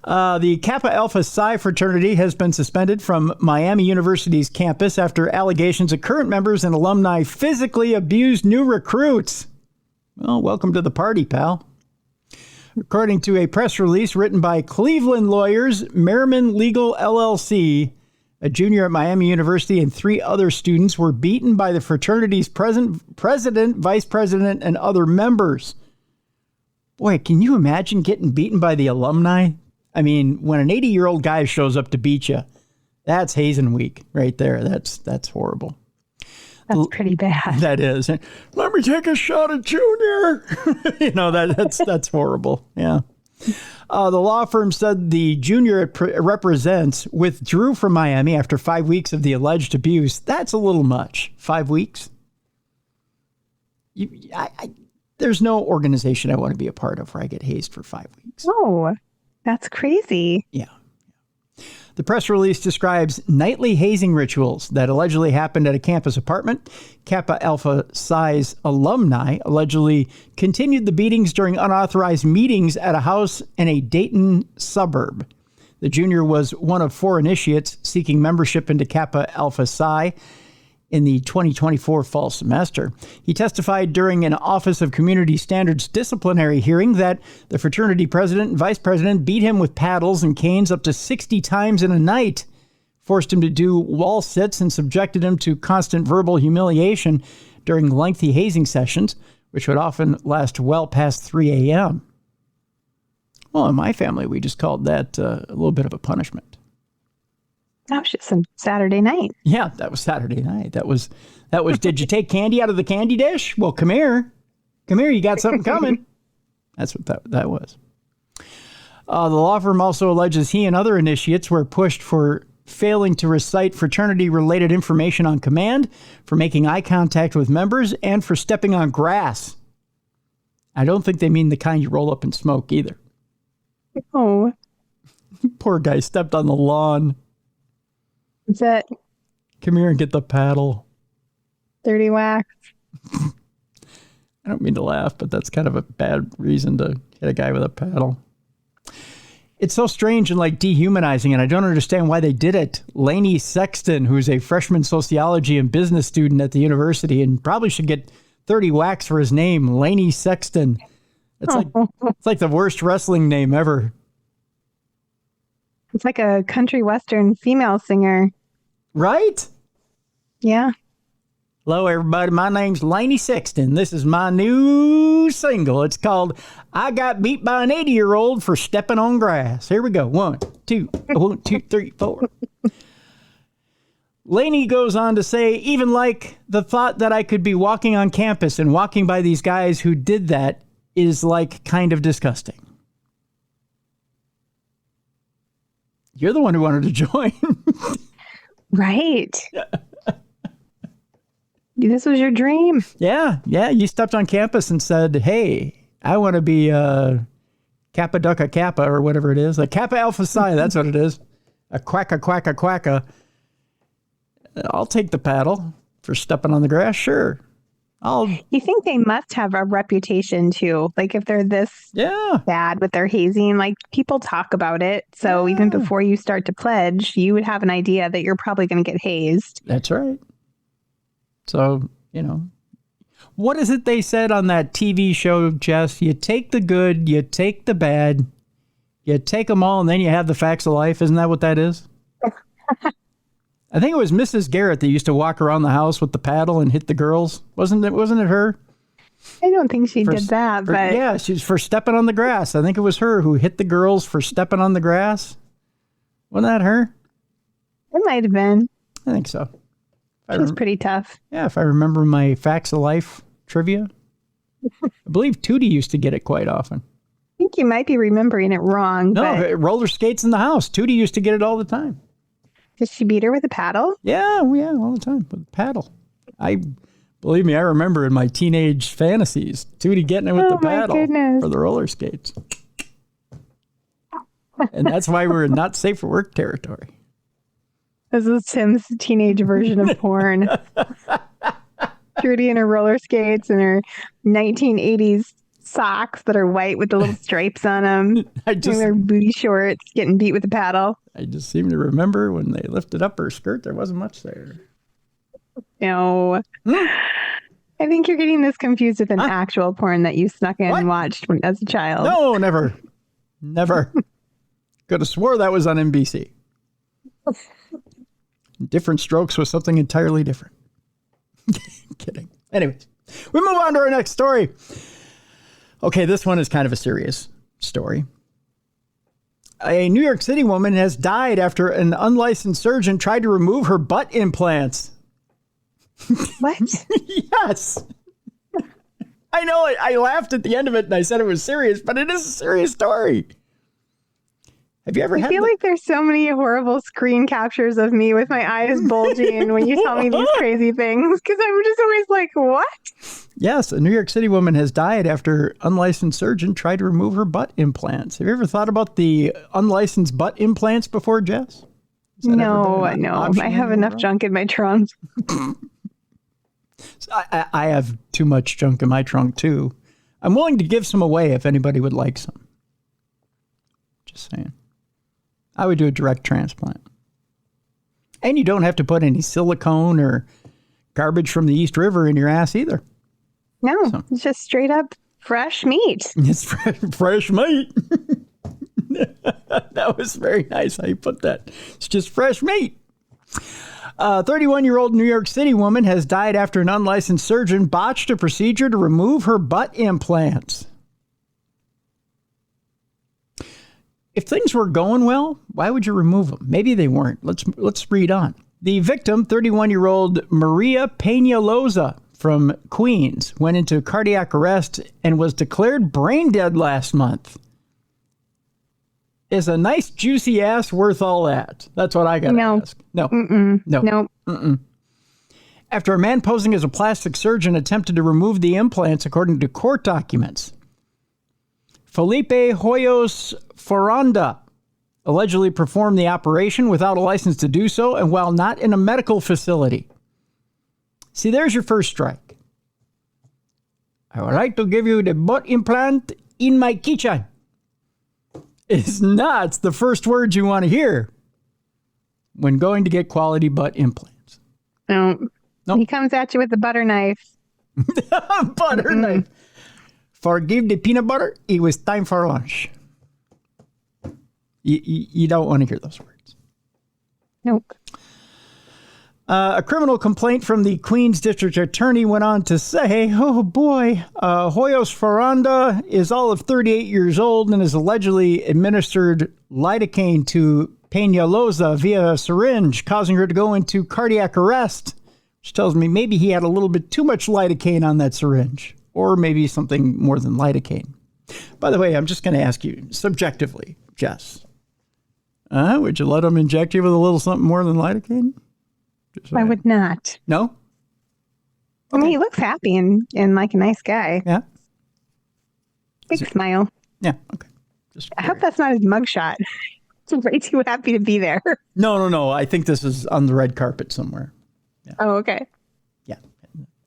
The Kappa Alpha Psi fraternity has been suspended from Miami University's campus after allegations of current members and alumni physically abused new recruits. Well, welcome to the party, pal. According to a press release written by Cleveland lawyers, Merriman Legal LLC, a junior at Miami University, and 3 other students were beaten by the fraternity's president, vice president, and other members. Boy, can you imagine getting beaten by the alumni? I mean, when an 80-year-old guy shows up to beat you, that's hazing week right there. That's horrible. That's pretty bad. That is. Let me take a shot at Junior. That's horrible. Yeah. The law firm said the junior it represents withdrew from Miami after 5 weeks of the alleged abuse. That's a little much. 5 weeks? There's no organization I want to be a part of where I get hazed for 5 weeks. Oh, that's crazy. Yeah. The press release describes nightly hazing rituals that allegedly happened at a campus apartment. Kappa Alpha Psi's alumni allegedly continued the beatings during unauthorized meetings at a house in a Dayton suburb. The junior was one of 4 initiates seeking membership into Kappa Alpha Psi in the 2024 fall semester. He testified during an Office of Community Standards disciplinary hearing that the fraternity president and vice president beat him with paddles and canes up to 60 times in a night, forced him to do wall sits, and subjected him to constant verbal humiliation during lengthy hazing sessions, which would often last well past 3 a.m. Well, in my family, we just called that a little bit of a punishment. That was just some Saturday night. Yeah, that was Saturday night. That was. Did you take candy out of the candy dish? Well, come here. You got something coming. That's what that was. The law firm also alleges he and other initiates were pushed for failing to recite fraternity-related information on command, for making eye contact with members, and for stepping on grass. I don't think they mean the kind you roll up and smoke either. Oh. Poor guy stepped on the lawn. Is that Come here and get the paddle. 30 wax? I don't mean to laugh, but that's kind of a bad reason to hit a guy with a paddle. It's so strange and dehumanizing, and I don't understand why they did it. Lainey Sexton, who's a freshman sociology and business student at the university and probably should get 30 whacks for his name, Lainey Sexton. It's like the worst wrestling name ever. It's like a country western female singer. Right? Yeah. Hello, everybody. My name's Lainey Sexton. This is my new single. It's called I Got Beat by an 80-Year-Old for Stepping on Grass. Here we go. 1, 2, 1, 2, 3, 4. Lainey goes on to say, even like the thought that I could be walking on campus and walking by these guys who did that, is like kind of disgusting. You're the one who wanted to join. Right. This was your dream. Yeah. You stepped on campus and said, hey, I want to be Kappa Ducka Kappa or whatever it is. Like Kappa Alpha Psi, that's what it is. A quacka. I'll take the paddle for stepping on the grass. Sure. You think they must have a reputation too? Like if they're this bad with their hazing, like people talk about it. So even before you start to pledge, you would have an idea that you're probably going to get hazed. That's right. So, what is it they said on that TV show, Jess? You take the good, you take the bad, you take them all, and then you have the facts of life. Isn't that what that is? I think it was Mrs. Garrett that used to walk around the house with the paddle and hit the girls. Wasn't it her? I don't think she did that, but yeah, she's for stepping on the grass. I think it was her who hit the girls for stepping on the grass. Wasn't that her? It might have been. I think so. She was pretty tough. Yeah, if I remember my facts of life trivia. I believe Tootie used to get it quite often. I think you might be remembering it wrong. No, but roller skates in the house. Tootie used to get it all the time. Did she beat her with a paddle? Yeah, all the time with a paddle. Believe me, I remember in my teenage fantasies, Tootie getting it with the paddle for the roller skates. And that's why we're in not safe for work territory. This is Tim's teenage version of porn. Trudy in her roller skates and her 1980s socks that are white with the little stripes on them. And their booty shorts getting beat with a paddle. I just seem to remember when they lifted up her skirt, there wasn't much there. No. I think you're getting this confused with an actual porn that you snuck in and watched as a child. No, never. Could have swore that was on NBC. Different Strokes was something entirely different. Kidding. Anyways, we move on to our next story. Okay, this one is kind of a serious story. A New York City woman has died after an unlicensed surgeon tried to remove her butt implants. What? Yes. I know it. I laughed at the end of it and I said it was serious, but it is a serious story. Have you ever I feel like there's so many horrible screen captures of me with my eyes bulging when you tell me these crazy things, because I'm just always like, what? Yes, a New York City woman has died after unlicensed surgeon tried to remove her butt implants. Have you ever thought about the unlicensed butt implants before, Jess? No. I have enough junk in my trunk. I have too much junk in my trunk, too. I'm willing to give some away if anybody would like some. Just saying. I would do a direct transplant. And you don't have to put any silicone or garbage from the East River in your ass either. No, it's just straight up fresh meat. It's fresh meat. That was very nice how you put that. It's just fresh meat. A 31-year-old New York City woman has died after an unlicensed surgeon botched a procedure to remove her butt implants. If things were going well, why would you remove them? Maybe they weren't. Let's read on. The victim, 31-year-old Maria Peñalosa from Queens, went into cardiac arrest and was declared brain dead last month. Is a nice juicy ass worth all that? That's what I got to ask. No. No. After a man posing as a plastic surgeon attempted to remove the implants, according to court documents. Felipe Hoyos Ferranda allegedly performed the operation without a license to do so and while not in a medical facility. See, there's your first strike. I would like to give you the butt implant in my kitchen. It's not the first words you want to hear when going to get quality butt implants. No. Nope. He comes at you with the butter knife. Butter knife. Forgive the peanut butter. It was time for lunch. You don't want to hear those words. Nope. A criminal complaint from the Queens District Attorney went on to say, oh boy, Hoyos Ferranda is all of 38 years old and has allegedly administered lidocaine to Peñalosa via a syringe, causing her to go into cardiac arrest, which tells me maybe he had a little bit too much lidocaine on that syringe. or maybe something more than lidocaine. By the way, I'm just going to ask you subjectively, Jess. Would you let them inject you with a little something more than lidocaine? I would not. No? Okay. I mean, he looks happy and like a nice guy. Yeah. Big smile. Yeah. Okay. I hope that's not his mugshot. He's way too happy to be there. No. I think this is on the red carpet somewhere. Yeah. Oh, okay. Yeah.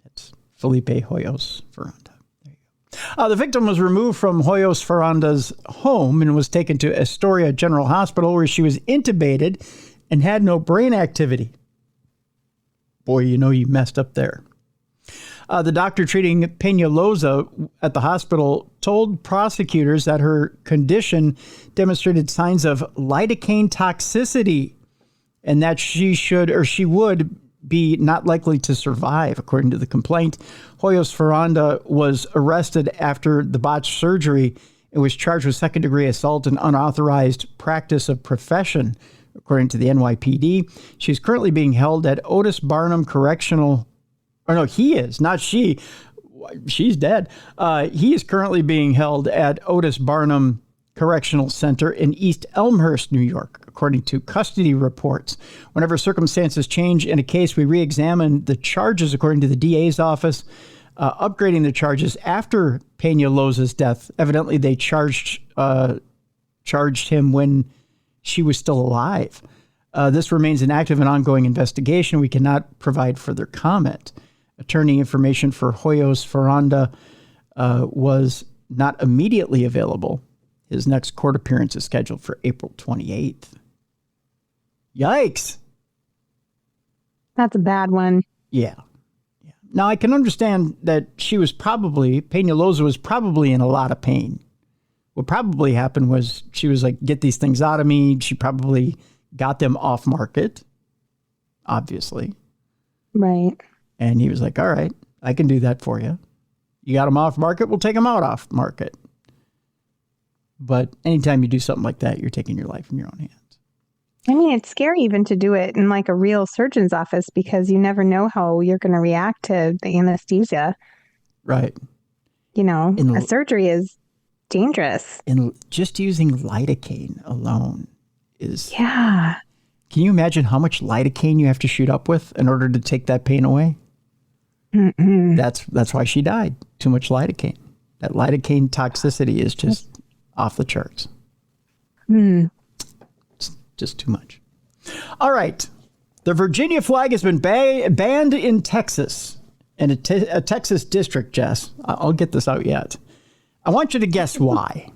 It's Felipe Hoyos Ferranda. There you go. The victim was removed from Hoyos Ferranda's home and was taken to Astoria General Hospital, where she was intubated and had no brain activity. Boy, you know you messed up there. The doctor treating Peñalosa at the hospital told prosecutors that her condition demonstrated signs of lidocaine toxicity and that she would be not likely to survive, according to the complaint. Hoyos Ferranda was arrested after the botched surgery and was charged with second-degree assault and unauthorized practice of profession, according to the NYPD. She's currently being held at Otis Barnum Correctional. Or no, he is, not she. She's dead. He is currently being held at Otis Barnum Correctional Center in East Elmhurst, New York, according to custody reports. Whenever circumstances change in a case, we re-examine the charges, according to the DA's office, upgrading the charges after Peñalosa's death. Evidently, they charged him when she was still alive. This remains an active and ongoing investigation. We cannot provide further comment. Attorney information for Hoyos Ferranda was not immediately available. His next court appearance is scheduled for April 28th. Yikes. That's a bad one. Yeah. Now, I can understand that Peñalosa was probably in a lot of pain. What probably happened was she was like, get these things out of me. She probably got them off market, obviously. Right. And he was like, all right, I can do that for you. You got them off market, we'll take them out off market. But anytime you do something like that, you're taking your life in your own hands. I mean, it's scary even to do it in like a real surgeon's office because you never know how you're going to react to the anesthesia. Right. You know, a surgery is dangerous. And just using lidocaine alone is... Yeah. Can you imagine how much lidocaine you have to shoot up with in order to take that pain away? Mm-mm. That's why she died. Too much lidocaine. That lidocaine toxicity is just off the charts. It's just too much. All right. The Virginia flag has been banned in Texas, in a Texas district, Jess. I'll get this out yet. I want you to guess why.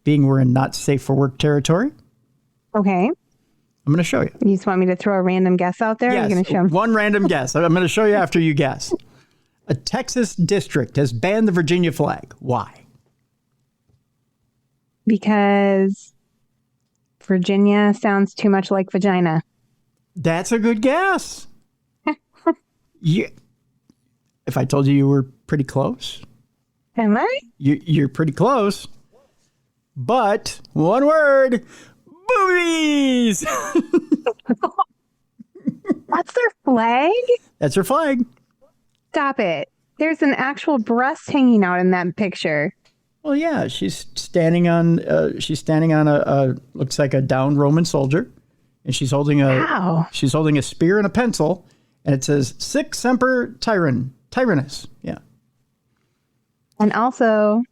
Being we're in not safe for work territory. Okay. I'm going to show you. You just want me to throw a random guess out there? Yes, You're going to show one random guess. I'm going to show you after you guess. A Texas district has banned the Virginia flag. Why? Because Virginia sounds too much like vagina. That's a good guess. If I told you were pretty close. Am I? You're pretty close. But one word, boobies. That's their flag? That's her flag. Stop it. There's an actual breast hanging out in that picture. Well, yeah, she's standing on a looks like a downed Roman soldier, and she's holding a spear and a pencil, and it says "Sic Semper Tyrannis." Yeah. And also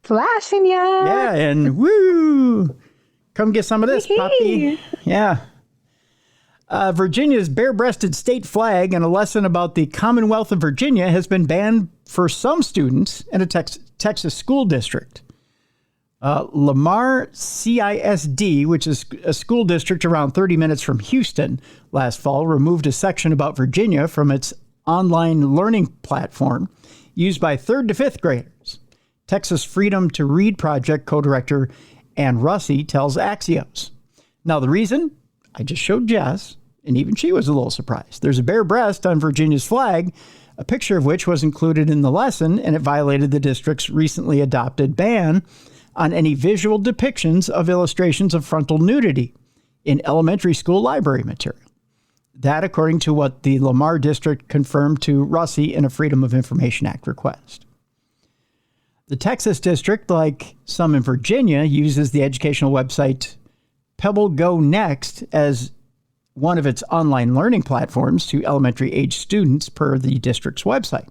flashing ya. Yeah, and woo! Come get some of this, puppy. Yeah. Virginia's bare-breasted state flag and a lesson about the Commonwealth of Virginia has been banned for some students in a Texas school district. Lamar CISD, which is a school district around 30 minutes from Houston, last fall removed a section about Virginia from its online learning platform used by 3rd to 5th graders. Texas Freedom to Read Project co-director Ann Russi tells Axios. Now, the reason I just showed Jess, and even she was a little surprised. There's a bare breast on Virginia's flag, a picture of which was included in the lesson, and it violated the district's recently adopted ban on any visual depictions of illustrations of frontal nudity in elementary school library material. That, according to what the Lamar District confirmed to Russie in a Freedom of Information Act request. The Texas District, like some in Virginia, uses the educational website Pebble Go Next as one of its online learning platforms to elementary age students per the district's website.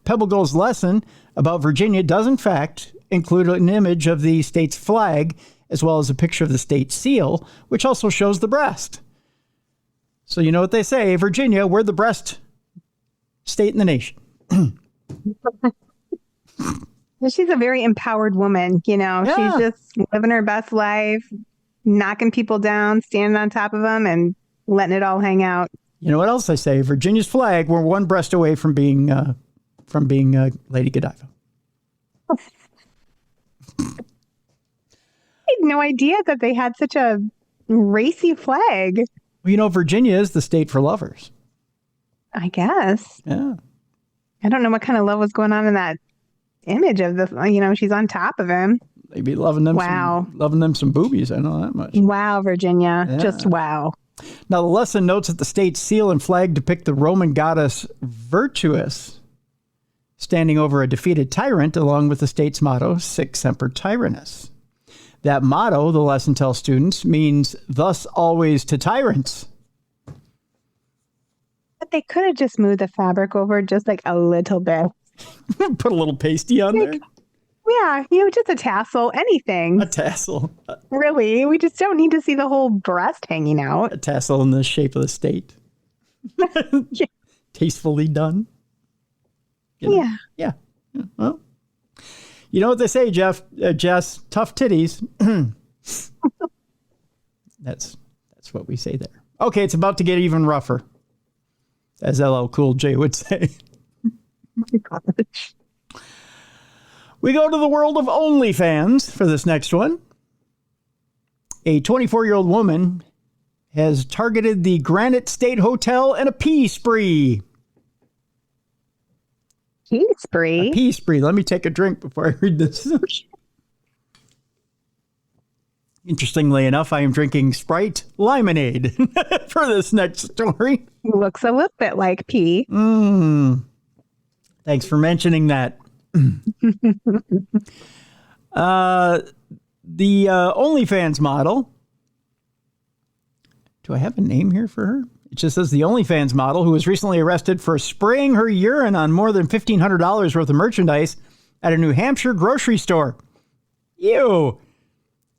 Pebble Go's lesson about Virginia does, in fact, include an image of the state's flag as well as a picture of the state seal, which also shows the breast. So you know what they say, Virginia, we're the breast state in the nation. She's a very empowered woman, you know. Yeah. She's just living her best life, knocking people down, standing on top of them, and letting it all hang out. You know what else I say? Virginia's flag, we're one breast away from being Lady Godiva. I had no idea that they had such a racy flag. Well, you know, Virginia is the state for lovers. I guess. Yeah. I don't know what kind of love was going on in that image of she's on top of him. They'd be loving them. Wow. Loving them some boobies. I know that much. Wow, Virginia. Yeah. Just wow. Now, the lesson notes that the state's seal and flag depict the Roman goddess Virtuous standing over a defeated tyrant, along with the state's motto, Sic Semper Tyrannis. That motto, the lesson tells students, means thus always to tyrants. But they could have just moved the fabric over just like a little bit. Put a little pasty on there. Yeah, just a tassel, anything. A tassel. Really, we just don't need to see the whole breast hanging out. A tassel in the shape of the state. Yeah. Tastefully done. You know? Yeah. Well, you know what they say, Jess? Tough titties. That's what we say there. Okay, it's about to get even rougher, as LL Cool J would say. We go to the world of OnlyFans for this next one. A 24-year-old woman has targeted the Granite State Hotel in a pee spree. Pee spree? A pee spree. Let me take a drink before I read this. Interestingly enough, I am drinking Sprite Limonade for this next story. Looks a little bit like pee. Thanks for mentioning that. The OnlyFans model. Do I have a name here for her? It just says the OnlyFans model, who was recently arrested for spraying her urine on more than $1,500 worth of merchandise at a New Hampshire grocery store. Ew.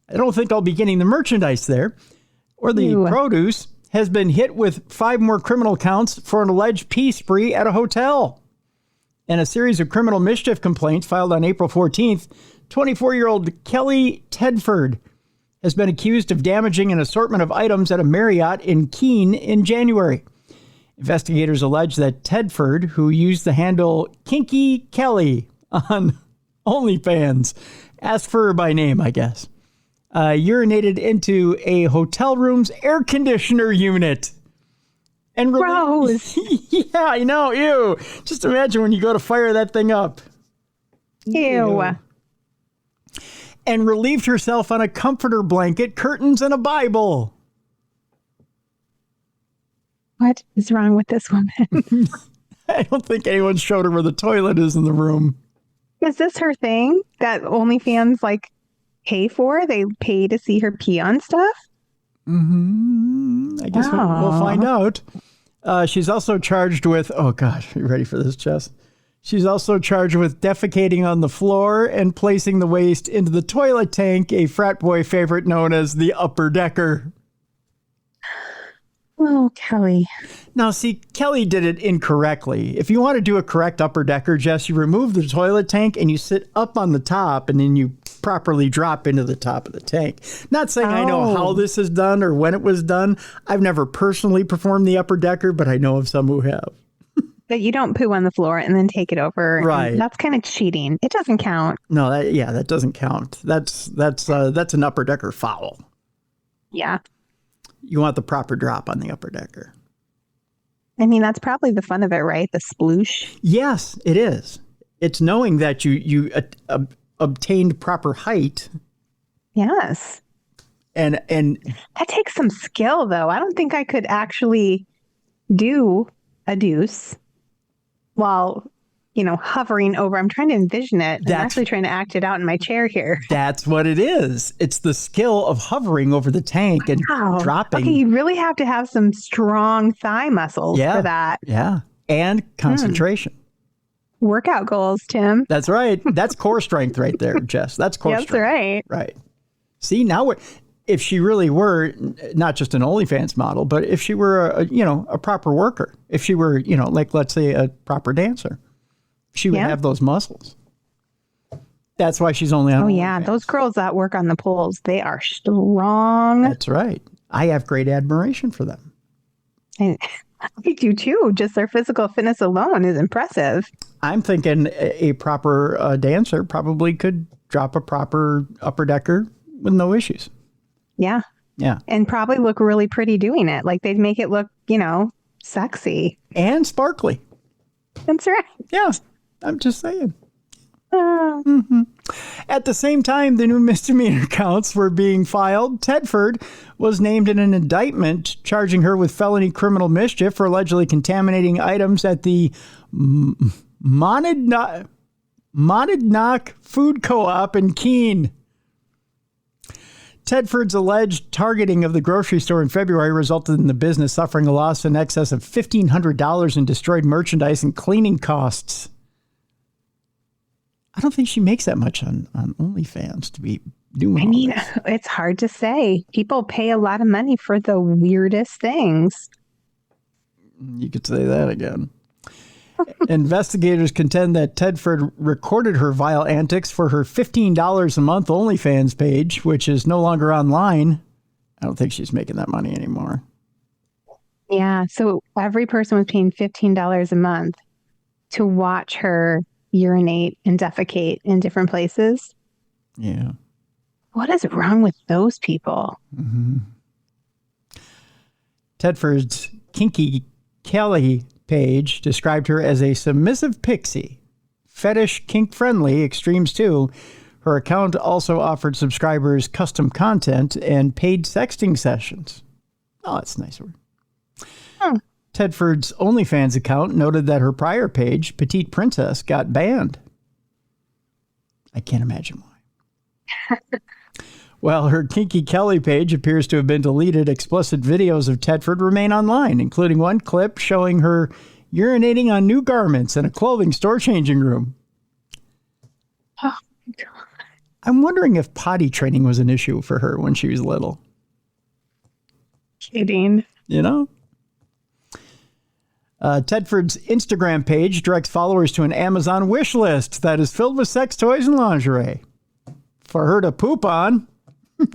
I don't think I'll be getting the merchandise there. Or the produce has been hit with 5 more criminal counts for an alleged pee spree at a hotel. In a series of criminal mischief complaints filed on April 14th, 24-year-old Kelly Tedford has been accused of damaging an assortment of items at a Marriott in Keene in January. Investigators allege that Tedford, who used the handle Kinky Kelly on OnlyFans, asked for her by name, I guess, urinated into a hotel room's air conditioner unit. And gross. Yeah, I know. Ew. Just imagine when you go to fire that thing up. Ew. And relieved herself on a comforter blanket, curtains, and a Bible. What is wrong with this woman? I don't think anyone showed her where the toilet is in the room. Is this her thing that OnlyFans pay for? They pay to see her pee on stuff? I guess we'll find out. She's also charged with, oh gosh, are you ready for this, Jess? She's also charged with defecating on the floor and placing the waste into the toilet tank, a frat boy favorite known as the upper decker. Oh, Kelly. Now, see, Kelly did it incorrectly. If you want to do a correct upper decker, Jess, you remove the toilet tank and you sit up on the top and then you properly drop into the top of the tank. Not saying I know how this is done or when it was done. I've never personally performed the upper decker, but I know of some who have. That you don't poo on the floor and then take it over. Right. That's kind of cheating. It doesn't count. No, that doesn't count. That's an upper decker foul. Yeah. You want the proper drop on the upper decker. I mean, that's probably the fun of it, right? The sploosh. Yes, it is. It's knowing that you obtained proper height. Yes. And that takes some skill, though. I don't think I could actually do a deuce while, hovering over. I'm trying to envision it. I'm actually trying to act it out in my chair here. That's what it is. It's the skill of hovering over the tank and dropping. Okay, you really have to have some strong thigh muscles for that. Yeah. And concentration. Workout goals, Tim. That's right. That's core strength right there, Jess. That's core strength. That's right. Right. See, now if she really were not just an OnlyFans model, but if she were a proper worker, if she were, like let's say a proper dancer, she would have those muscles. That's why she's only on OnlyFans. Those girls that work on the poles, they are strong. That's right. I have great admiration for them. I do too. Just their physical fitness alone is impressive. I'm thinking a proper dancer probably could drop a proper upper decker with no issues. Yeah. Yeah. And probably look really pretty doing it. Like they'd make it look, sexy. And sparkly. That's right. Yeah. I'm just saying. Mm-hmm. At the same time, the new misdemeanor counts were being filed. Tedford was named in an indictment charging her with felony criminal mischief for allegedly contaminating items at the Monadnock Food Co-op in Keene. Tedford's alleged targeting of the grocery store in February resulted in the business suffering a loss in excess of $1,500 in destroyed merchandise and cleaning costs. I don't think she makes that much on OnlyFans to be doing all this. It's hard to say. People pay a lot of money for the weirdest things. You could say that again. Investigators contend that Tedford recorded her vile antics for her $15 a month OnlyFans page, which is no longer online. I don't think she's making that money anymore. Yeah, so every person was paying $15 a month to watch her urinate and defecate in different places. Yeah. What is wrong with those people? Mm-hmm. Tedford's Kinky Kelly page described her as a submissive pixie, fetish kink friendly, extremes too. Her account also offered subscribers custom content and paid sexting sessions. Oh, that's nice word. Tedford's OnlyFans account noted that her prior page, Petite Princess, got banned. I can't imagine why. Well, her Kinky Kelly page appears to have been deleted. Explicit videos of Tedford remain online, including one clip showing her urinating on new garments in a clothing store changing room. Oh, my God. I'm wondering if potty training was an issue for her when she was little. Kidding. Tedford's Instagram page directs followers to an Amazon wish list that is filled with sex toys and lingerie for her to poop on.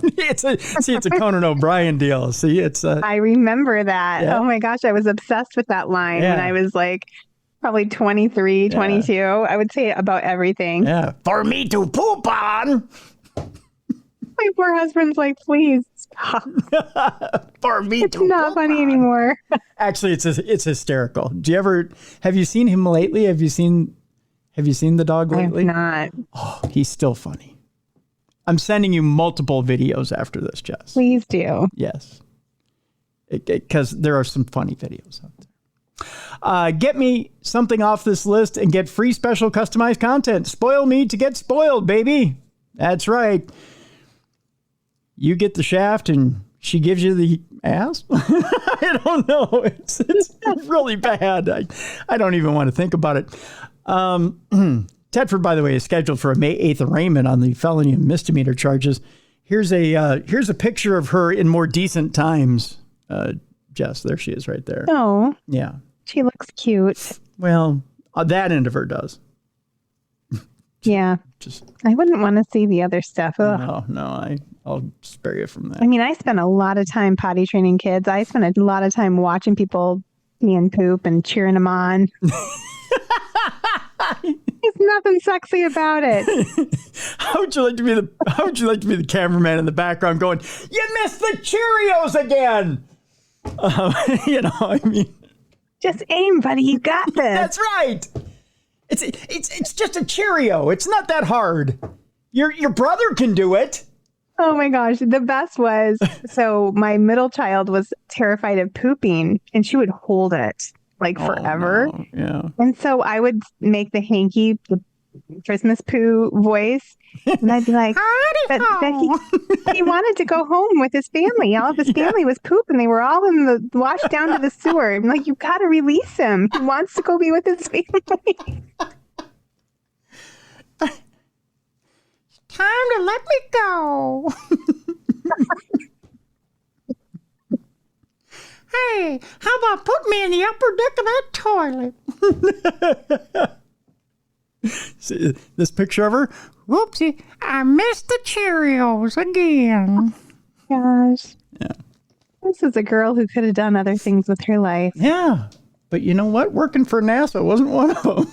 It's a Conan O'Brien deal. I remember that. Yeah. Oh my gosh, I was obsessed with that line when I was like probably 23, 22. I would say it about everything. Yeah. For me to poop on. My poor husband's like, please stop. For me it's not funny anymore. Actually, it's hysterical. Have you seen him lately? Have you seen the dog lately? I have not. Oh, he's still funny. I'm sending you multiple videos after this, Jess. Please do. Yes. Because there are some funny videos out there. Get me something off this list and get free special customized content. Spoil me to get spoiled, baby. That's right. You get the shaft and she gives you the ass? I don't know. It's really bad. I don't even want to think about it. Tedford, by the way, is scheduled for a May 8th arraignment on the felony and misdemeanor charges. Here's a picture of her in more decent times. Jess, there she is right there. Oh. Yeah. She looks cute. Well, that end of her does. Yeah. I wouldn't want to see the other stuff. Ugh. No, I'll spare you from that. I mean, I spent a lot of time potty training kids. I spent a lot of time watching people pee and poop and cheering them on. There's nothing sexy about it. How would you like to be the cameraman in the background going, "You missed the Cheerios again"? I mean, just aim, buddy. You got this. That's right. It's just a Cheerio. It's not that hard. Your brother can do it. Oh my gosh. The best was, so my middle child was terrified of pooping and she would hold it like forever. Oh, no. Yeah. And so I would make the hanky, the Christmas poo voice. And I'd be like, but he wanted to go home with his family. All of his family was pooping. They were all washed down to the sewer. I'm like, you got to release him. He wants to go be with his family. Time to let me go. Hey, how about put me in the upper deck of that toilet? See, this picture of her? Whoopsie, I missed the Cheerios again. Gosh. Yeah. This is a girl who could have done other things with her life. Yeah. But you know what? Working for NASA wasn't one of them.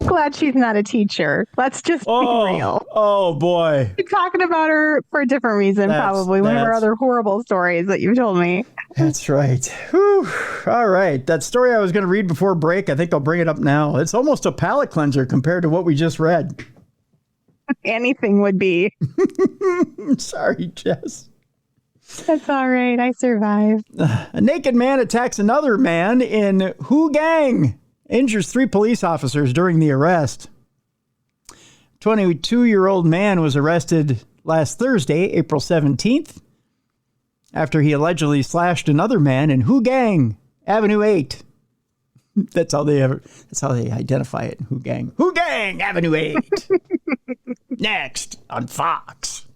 Glad she's not a teacher. Let's just be real. Oh, boy. You're talking about her for a different reason, probably. One of our other horrible stories that you told me. That's right. Whew. All right. That story I was going to read before break, I think I'll bring it up now. It's almost a palate cleanser compared to what we just read. Anything would be. Sorry, Jess. That's all right. I survived. A naked man attacks another man in Houghang. Injures 3 police officers during the arrest. 22-year-old man was arrested last Thursday, April 17th, after he allegedly slashed another man in Houghang, Avenue 8. That's how they identify it in Houghang. Houghang, Avenue 8. Next on Fox.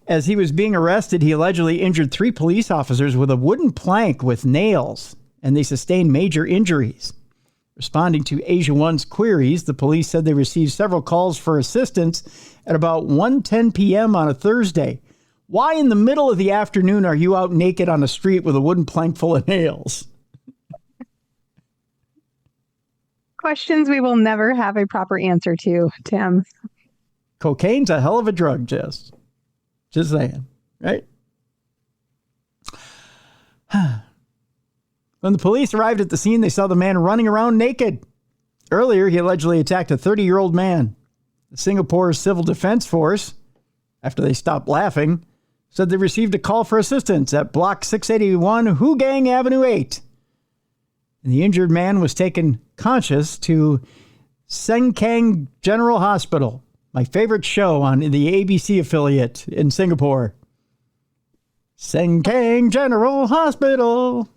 As he was being arrested, he allegedly injured 3 police officers with a wooden plank with nails, and they sustained major injuries. Responding to Asia One's queries, the police said they received several calls for assistance at about 1:10 p.m. on a Thursday. Why in the middle of the afternoon are you out naked on the street with a wooden plank full of nails? Questions we will never have a proper answer to, Tim. Cocaine's a hell of a drug, Jess. Just saying, right? When the police arrived at the scene, they saw the man running around naked. Earlier, he allegedly attacked a 30-year-old man. The Singapore Civil Defense Force, after they stopped laughing, said they received a call for assistance at Block 681, Houghang Avenue 8. And the injured man was taken conscious to Houghang General Hospital, my favorite show on the ABC affiliate in Singapore. Houghang General Hospital.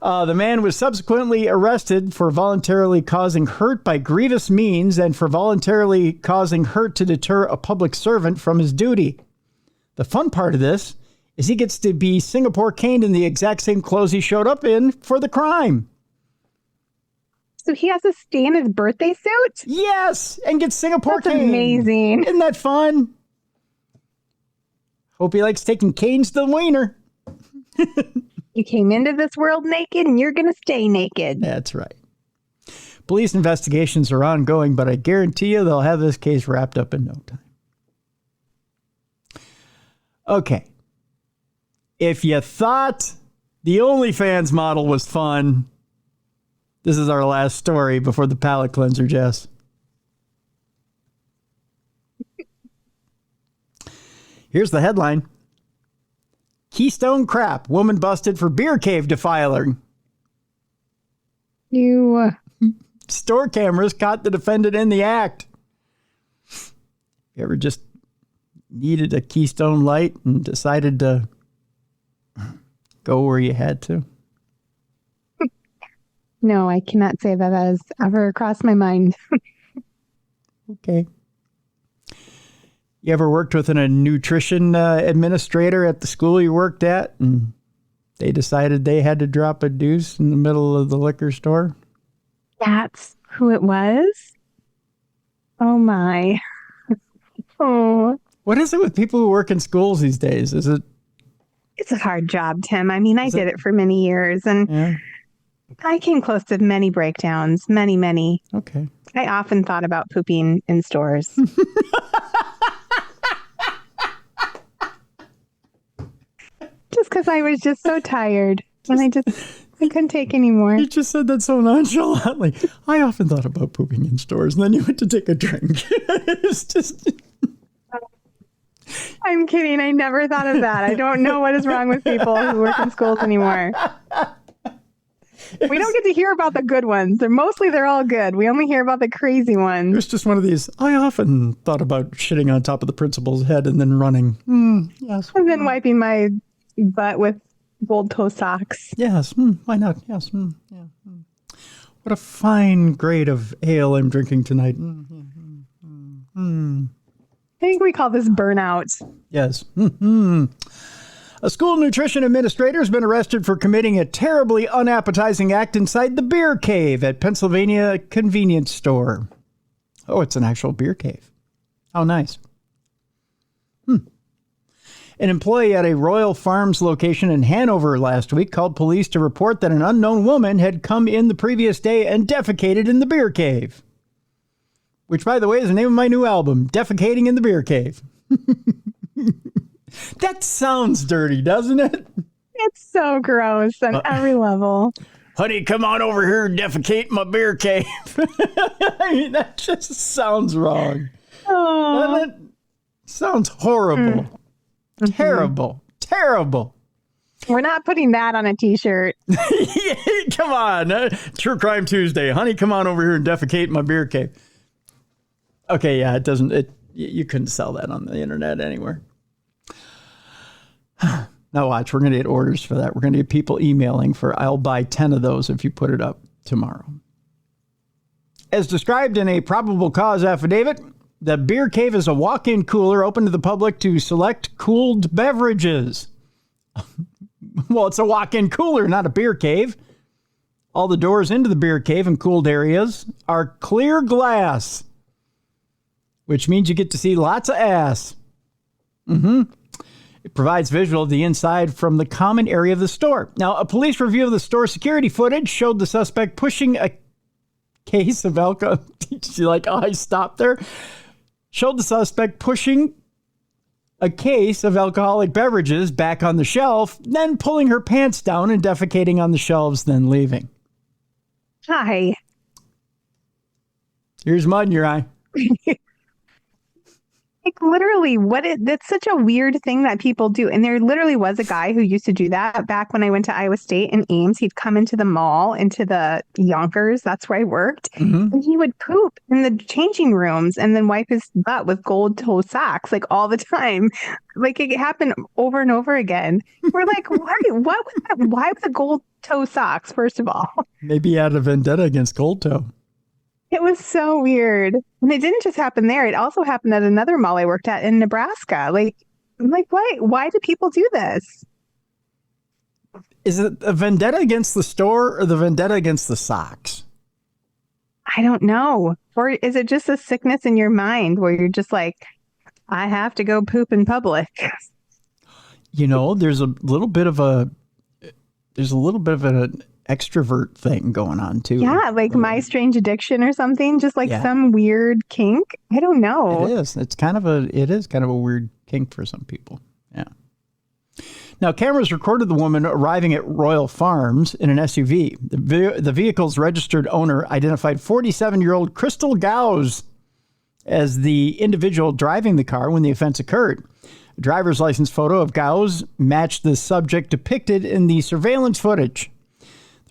The man was subsequently arrested for voluntarily causing hurt by grievous means and for voluntarily causing hurt to deter a public servant from his duty. The fun part of this is he gets to be Singapore caned in the exact same clothes he showed up in for the crime. So he has to stay in his birthday suit? Yes, and gets Singapore That's caned. amazing. Isn't that fun? Hope he likes taking canes to the wiener. You came into this world naked and you're going to stay naked. That's right. Police investigations are ongoing, but I guarantee you they'll have this case wrapped up in no time. Okay. If you thought the OnlyFans model was fun, this is our last story before the palate cleanser, Jess. Here's the headline. Keystone crap. Woman busted for beer cave defiling. You... Store cameras caught the defendant in the act. You ever just needed a Keystone Light and decided to go where you had to? No, I cannot say that has ever crossed my mind. Okay. You ever worked with a nutrition administrator at the school you worked at and they decided they had to drop a deuce in the middle of the liquor store? That's who it was? Oh, my. Oh. What is it with people who work in schools these days? Is it? It's a hard job, Tim. I mean, I did it for many years and Yeah. I came close to many breakdowns, many. Okay. I often thought about pooping in stores. Just because I was just so tired. And I just I couldn't take any more. You just said that so nonchalantly. I often thought about pooping in stores, and then you went to take a drink. It's just... I'm kidding. I never thought of that. I don't know what is wrong with people who work in schools anymore. We don't get to hear about the good ones. They're all good. We only hear about the crazy It ones. was just one of these. I often thought about shitting on top of the principal's head and then running. Yes. And then wiping my butt with gold toe socks. Yes. Why not? Yes. Yeah. What a fine grade of ale I'm drinking tonight. I think we call this burnout. Yes. A school nutrition administrator has been arrested for committing a terribly unappetizing act inside the beer cave at Pennsylvania convenience store. Oh, it's an actual beer cave. How nice. An employee at a Royal Farms location in Hanover last week called police to report that an unknown woman had come in the previous day and defecated in the beer cave. Which, by the way, is the name of my new album, Defecating in the Beer Cave. That sounds dirty, doesn't it? It's so gross on every level. Honey, come on over here and defecate in my beer cave. I mean, that just sounds wrong. Oh. That sounds horrible. Terrible. Terrible. We're not putting that on a t-shirt. Come on. True Crime Tuesday. Honey, come on over here and defecate in my beer cave. Okay, yeah, it doesn't. You couldn't sell that on the internet anywhere. Now watch, we're going to get orders for that. We're going to get people emailing for, I'll buy 10 of those if you put it up tomorrow. As described in a probable cause affidavit, the beer cave is a walk-in cooler open to the public to select cooled beverages. Well, it's a walk-in cooler, not a beer cave. All the doors into the beer cave and cooled areas are clear glass, which means you get to see lots of ass. It provides visual of the inside from the common area of the store. Now, a police review of the store security footage showed the suspect pushing a case of alcohol. She's like, oh, I stopped there. Showed the suspect pushing a case of alcoholic beverages back on the shelf, then pulling her pants down and defecating on the shelves, then leaving. Hi. Here's mud in your eye. Like literally, that's such a weird thing that people do. And there literally was a guy who used to do that back when I went to Iowa State and Ames. He'd come into the mall, into the Yonkers. That's where I worked. And he would poop in the changing rooms and then wipe his butt with gold toe socks, like all the time. Like it happened over and over again. We're like, why with the gold toe socks, first of all? Maybe he had a vendetta against Gold Toe. It was so weird. And it didn't just happen there. It also happened at another mall I worked at in Nebraska. Like, I'm like, why do people do this? Is it a vendetta against the store or the vendetta against the socks? I don't know. Or is it just a sickness in your mind where you're just like, I have to go poop in public? You know, there's a little bit of an extrovert thing going on too. Yeah, like My Strange Addiction or something, just like some weird kink. I don't know. It is. It is kind of a weird kink for some people. Yeah. Now, cameras recorded the woman arriving at Royal Farms in an SUV. The vehicle's registered owner identified 47-year-old Crystal Gauss as the individual driving the car when the offense occurred. A driver's license photo of Gauss matched the subject depicted in the surveillance footage.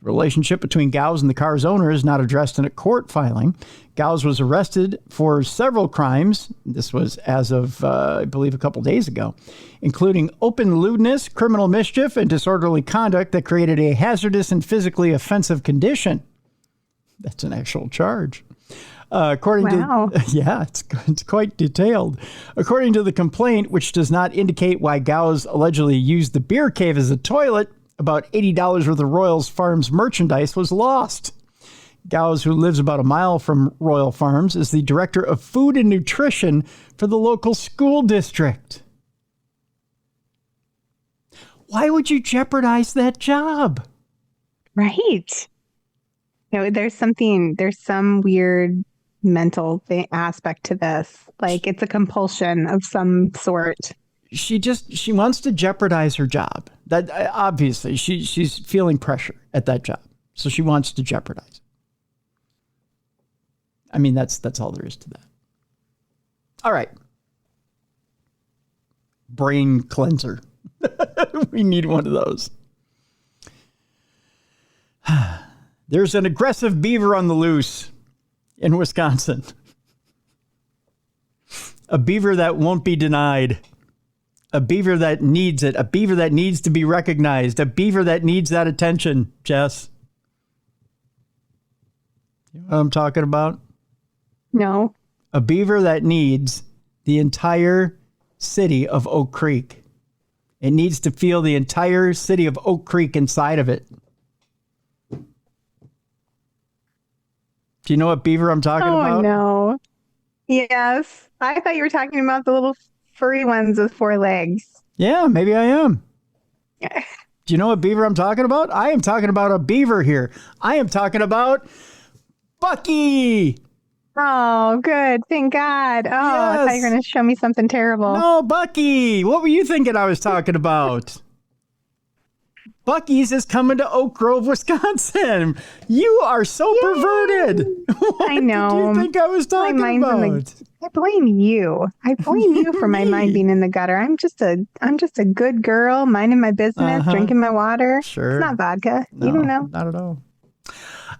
The relationship between Gauss and the car's owner is not addressed in a court filing. Gauss was arrested for several crimes. This was as of, I believe, a couple days ago, including open lewdness, criminal mischief, and disorderly conduct that created a hazardous and physically offensive condition. That's an actual charge. It's quite detailed. According to the complaint, which does not indicate why Gauss allegedly used the beer cave as a toilet, about $80 worth of Royal Farms merchandise was lost. Gauss, who lives about a mile from Royal Farms, is the director of food and nutrition for the local school district. Why would you jeopardize that job? Right. There's some weird mental aspect to this. Like it's a compulsion of some sort. She wants to jeopardize her job. That obviously she's feeling pressure at that job, so she wants to jeopardize it. I mean, that's all there is to that. All right. Brain cleanser. We need one of those. There's an aggressive beaver on the loose in Wisconsin. A beaver that won't be denied. A beaver that needs it. A beaver that needs to be recognized. A beaver that needs that attention, Jess. You know what I'm talking about? No. A beaver that needs the entire city of Oak Creek. It needs to feel the entire city of Oak Creek inside of it. Do you know what beaver I'm talking about? Oh, no. Yes. I thought you were talking about the little furry ones with 4 legs. Yeah, maybe I am. Do you know what beaver I'm talking about? I am talking about a beaver here. I am talking about Bucky. Oh, good. Thank God. Oh, I thought you were going to show me something terrible. No, Bucky. What were you thinking I was talking about? Bucky's is coming to Oak Grove, Wisconsin. You are so perverted. What I know. did you think I was talking about? I blame you. I blame you for my mind being in the gutter. I'm just a good girl, minding my business, drinking my water. Sure. It's not vodka. No, You don't know. Not at all.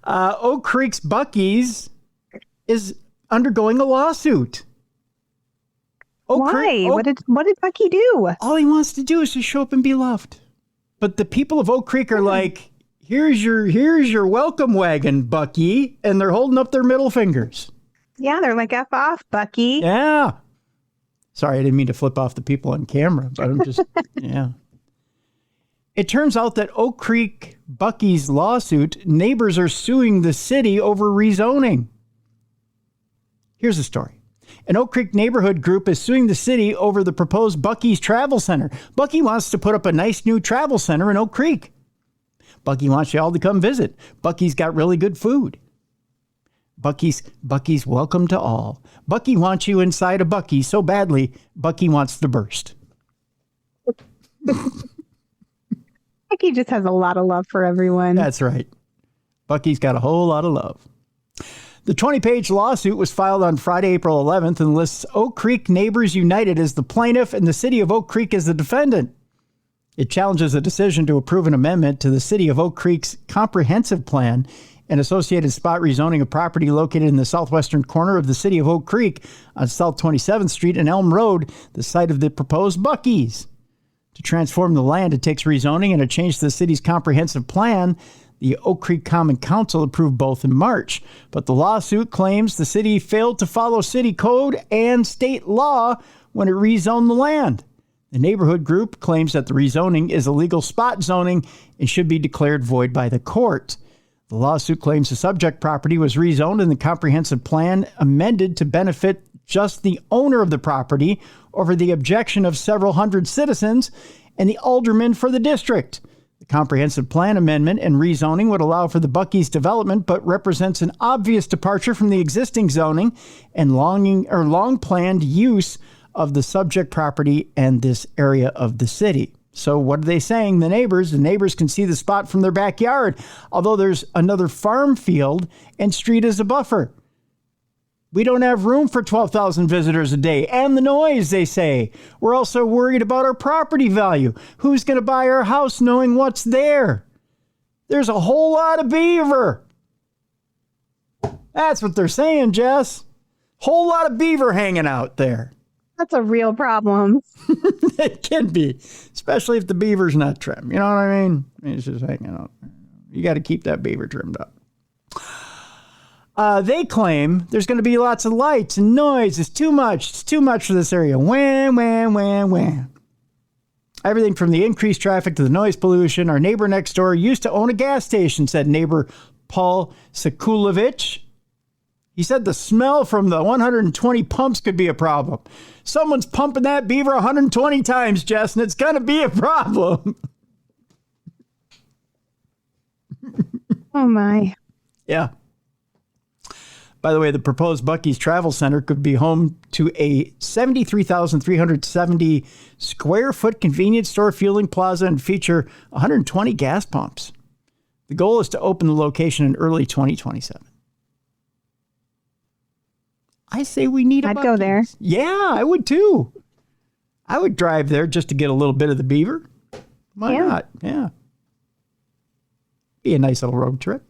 Oak Creek's Bucky's is undergoing a lawsuit. Why? What did Bucky do? All he wants to do is just show up and be loved. But the people of Oak Creek are like, here's your welcome wagon, Bucky, and they're holding up their middle fingers. Yeah, they're like, F off, Bucky. Yeah. Sorry, I didn't mean to flip off the people on camera, but I'm just, yeah. It turns out that Oak Creek Bucky's lawsuit, neighbors are suing the city over rezoning. Here's the story. An Oak Creek neighborhood group is suing the city over the proposed Bucky's Travel Center. Bucky wants to put up a nice new travel center in Oak Creek. Bucky wants you all to come visit. Bucky's got really good food. Bucky's welcome to all. Bucky wants you inside of Bucky so badly, Bucky wants to burst. Bucky just has a lot of love for everyone. That's right. Bucky's got a whole lot of love. The 20-page lawsuit was filed on Friday, April 11th, and lists Oak Creek Neighbors United as the plaintiff and the city of Oak Creek as the defendant. It challenges a decision to approve an amendment to the city of Oak Creek's comprehensive plan and associated spot rezoning of property located in the southwestern corner of the city of Oak Creek on South 27th Street and Elm Road, the site of the proposed Bucky's. To transform the land, it takes rezoning and a change to the city's comprehensive plan. The Oak Creek Common Council approved both in March, but the lawsuit claims the city failed to follow city code and state law when it rezoned the land. The neighborhood group claims that the rezoning is illegal spot zoning and should be declared void by the court. The lawsuit claims the subject property was rezoned and the comprehensive plan amended to benefit just the owner of the property over the objection of several hundred citizens and the alderman for the district. The comprehensive plan amendment and rezoning would allow for the Bucky's development, but represents an obvious departure from the existing zoning and long-planned use of the subject property and this area of the city. So what are they saying? The neighbors can see the spot from their backyard, although there's another farm field and street as a buffer. We don't have room for 12,000 visitors a day. And the noise, they say. We're also worried about our property value. Who's going to buy our house knowing what's there? There's a whole lot of beaver. That's what they're saying, Jess. Whole lot of beaver hanging out there. That's a real problem. It can be, especially if the beaver's not trimmed. You know what I mean? It's just hanging out. You got to keep that beaver trimmed up. They claim there's going to be lots of lights and noise. It's too much. It's too much for this area. Wham, wham, wham, wham. Everything from the increased traffic to the noise pollution. Our neighbor next door used to own a gas station, said neighbor Paul Sekulovich. He said the smell from the 120 pumps could be a problem. Someone's pumping that beaver 120 times, Jess, and it's going to be a problem. Oh, my. Yeah. By the way, the proposed Buc-ee's Travel Center could be home to a 73,370 square foot convenience store, fueling plaza, and feature 120 gas pumps. The goal is to open the location in early 2027. I say we need a I'd Buc-ee's. go there. Yeah, I would too. I would drive there just to get a little bit of the beaver. Why not? Yeah. Be a nice little road trip.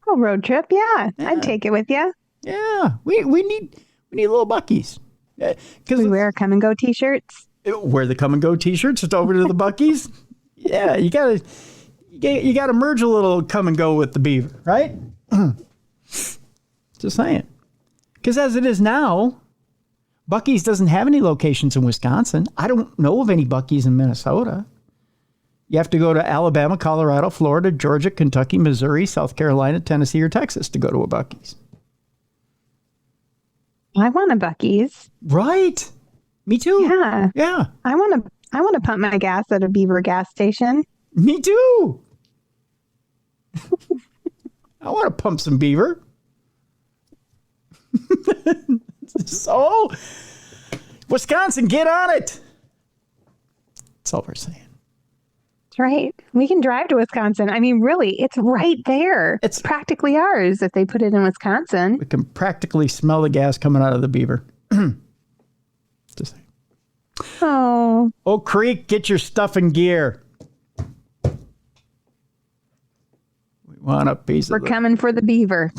Oh, road trip. Yeah. I'd take it with you. Yeah. We need little Buc-ee's. Because We wear come and go t-shirts. Wear the come and go t-shirts. It's over to the Buc-ee's. Yeah, you gotta merge a little come and go with the beaver, right? Just saying. Because as it is now, Buc-ee's doesn't have any locations in Wisconsin. I don't know of any Buc-ee's in Minnesota. You have to go to Alabama, Colorado, Florida, Georgia, Kentucky, Missouri, South Carolina, Tennessee, or Texas to go to a Buc-ee's. I want a Buc-ee's. Right. Me too. Yeah. Yeah. I want to pump my gas at a Beaver gas station. Me too. I want to pump some beaver. So, Wisconsin, get on it. That's all we're saying. That's right. We can drive to Wisconsin. I mean, really, it's right there. It's practically ours if they put it in Wisconsin. We can practically smell the gas coming out of the beaver. Just saying. Oh. Oak Creek, get your stuff in gear. We want a piece We're of coming for the beaver.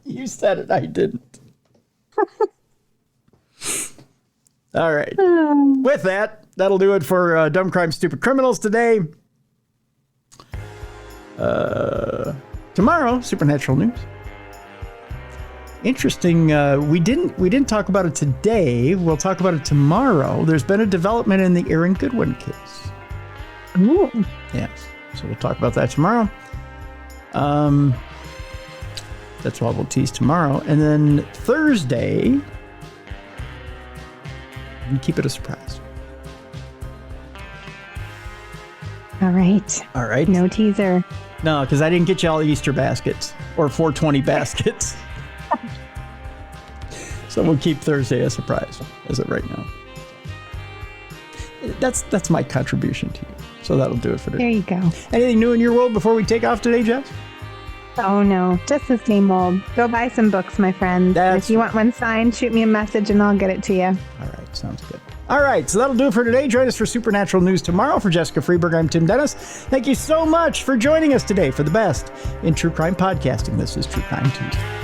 You said it, I didn't. All right. With that, that'll do it for Dumb Crime, Stupid Criminals today. Tomorrow, Supernatural News. Interesting. We didn't talk about it today. We'll talk about it tomorrow. There's been a development in the Aaron Goodwin case. Ooh. Yes. So we'll talk about that tomorrow. That's what we'll tease tomorrow. And then Thursday, and keep it a surprise. All right. All right. No teaser. No, because I didn't get you all Easter baskets or 420 baskets. So we'll keep Thursday a surprise as of right now. That's my contribution to you. So that'll do it for today. There you go. Anything new in your world before we take off today, Jess? Oh, no. Just the same old. Go buy some books, my friend. If you want one signed, shoot me a message and I'll get it to you. All right. Sounds good. All right. So that'll do it for today. Join us for Supernatural News tomorrow. For Jessica Freeburg, I'm Tim Dennis. Thank you so much for joining us today for the best in true crime podcasting. This is True Crime Tuesday.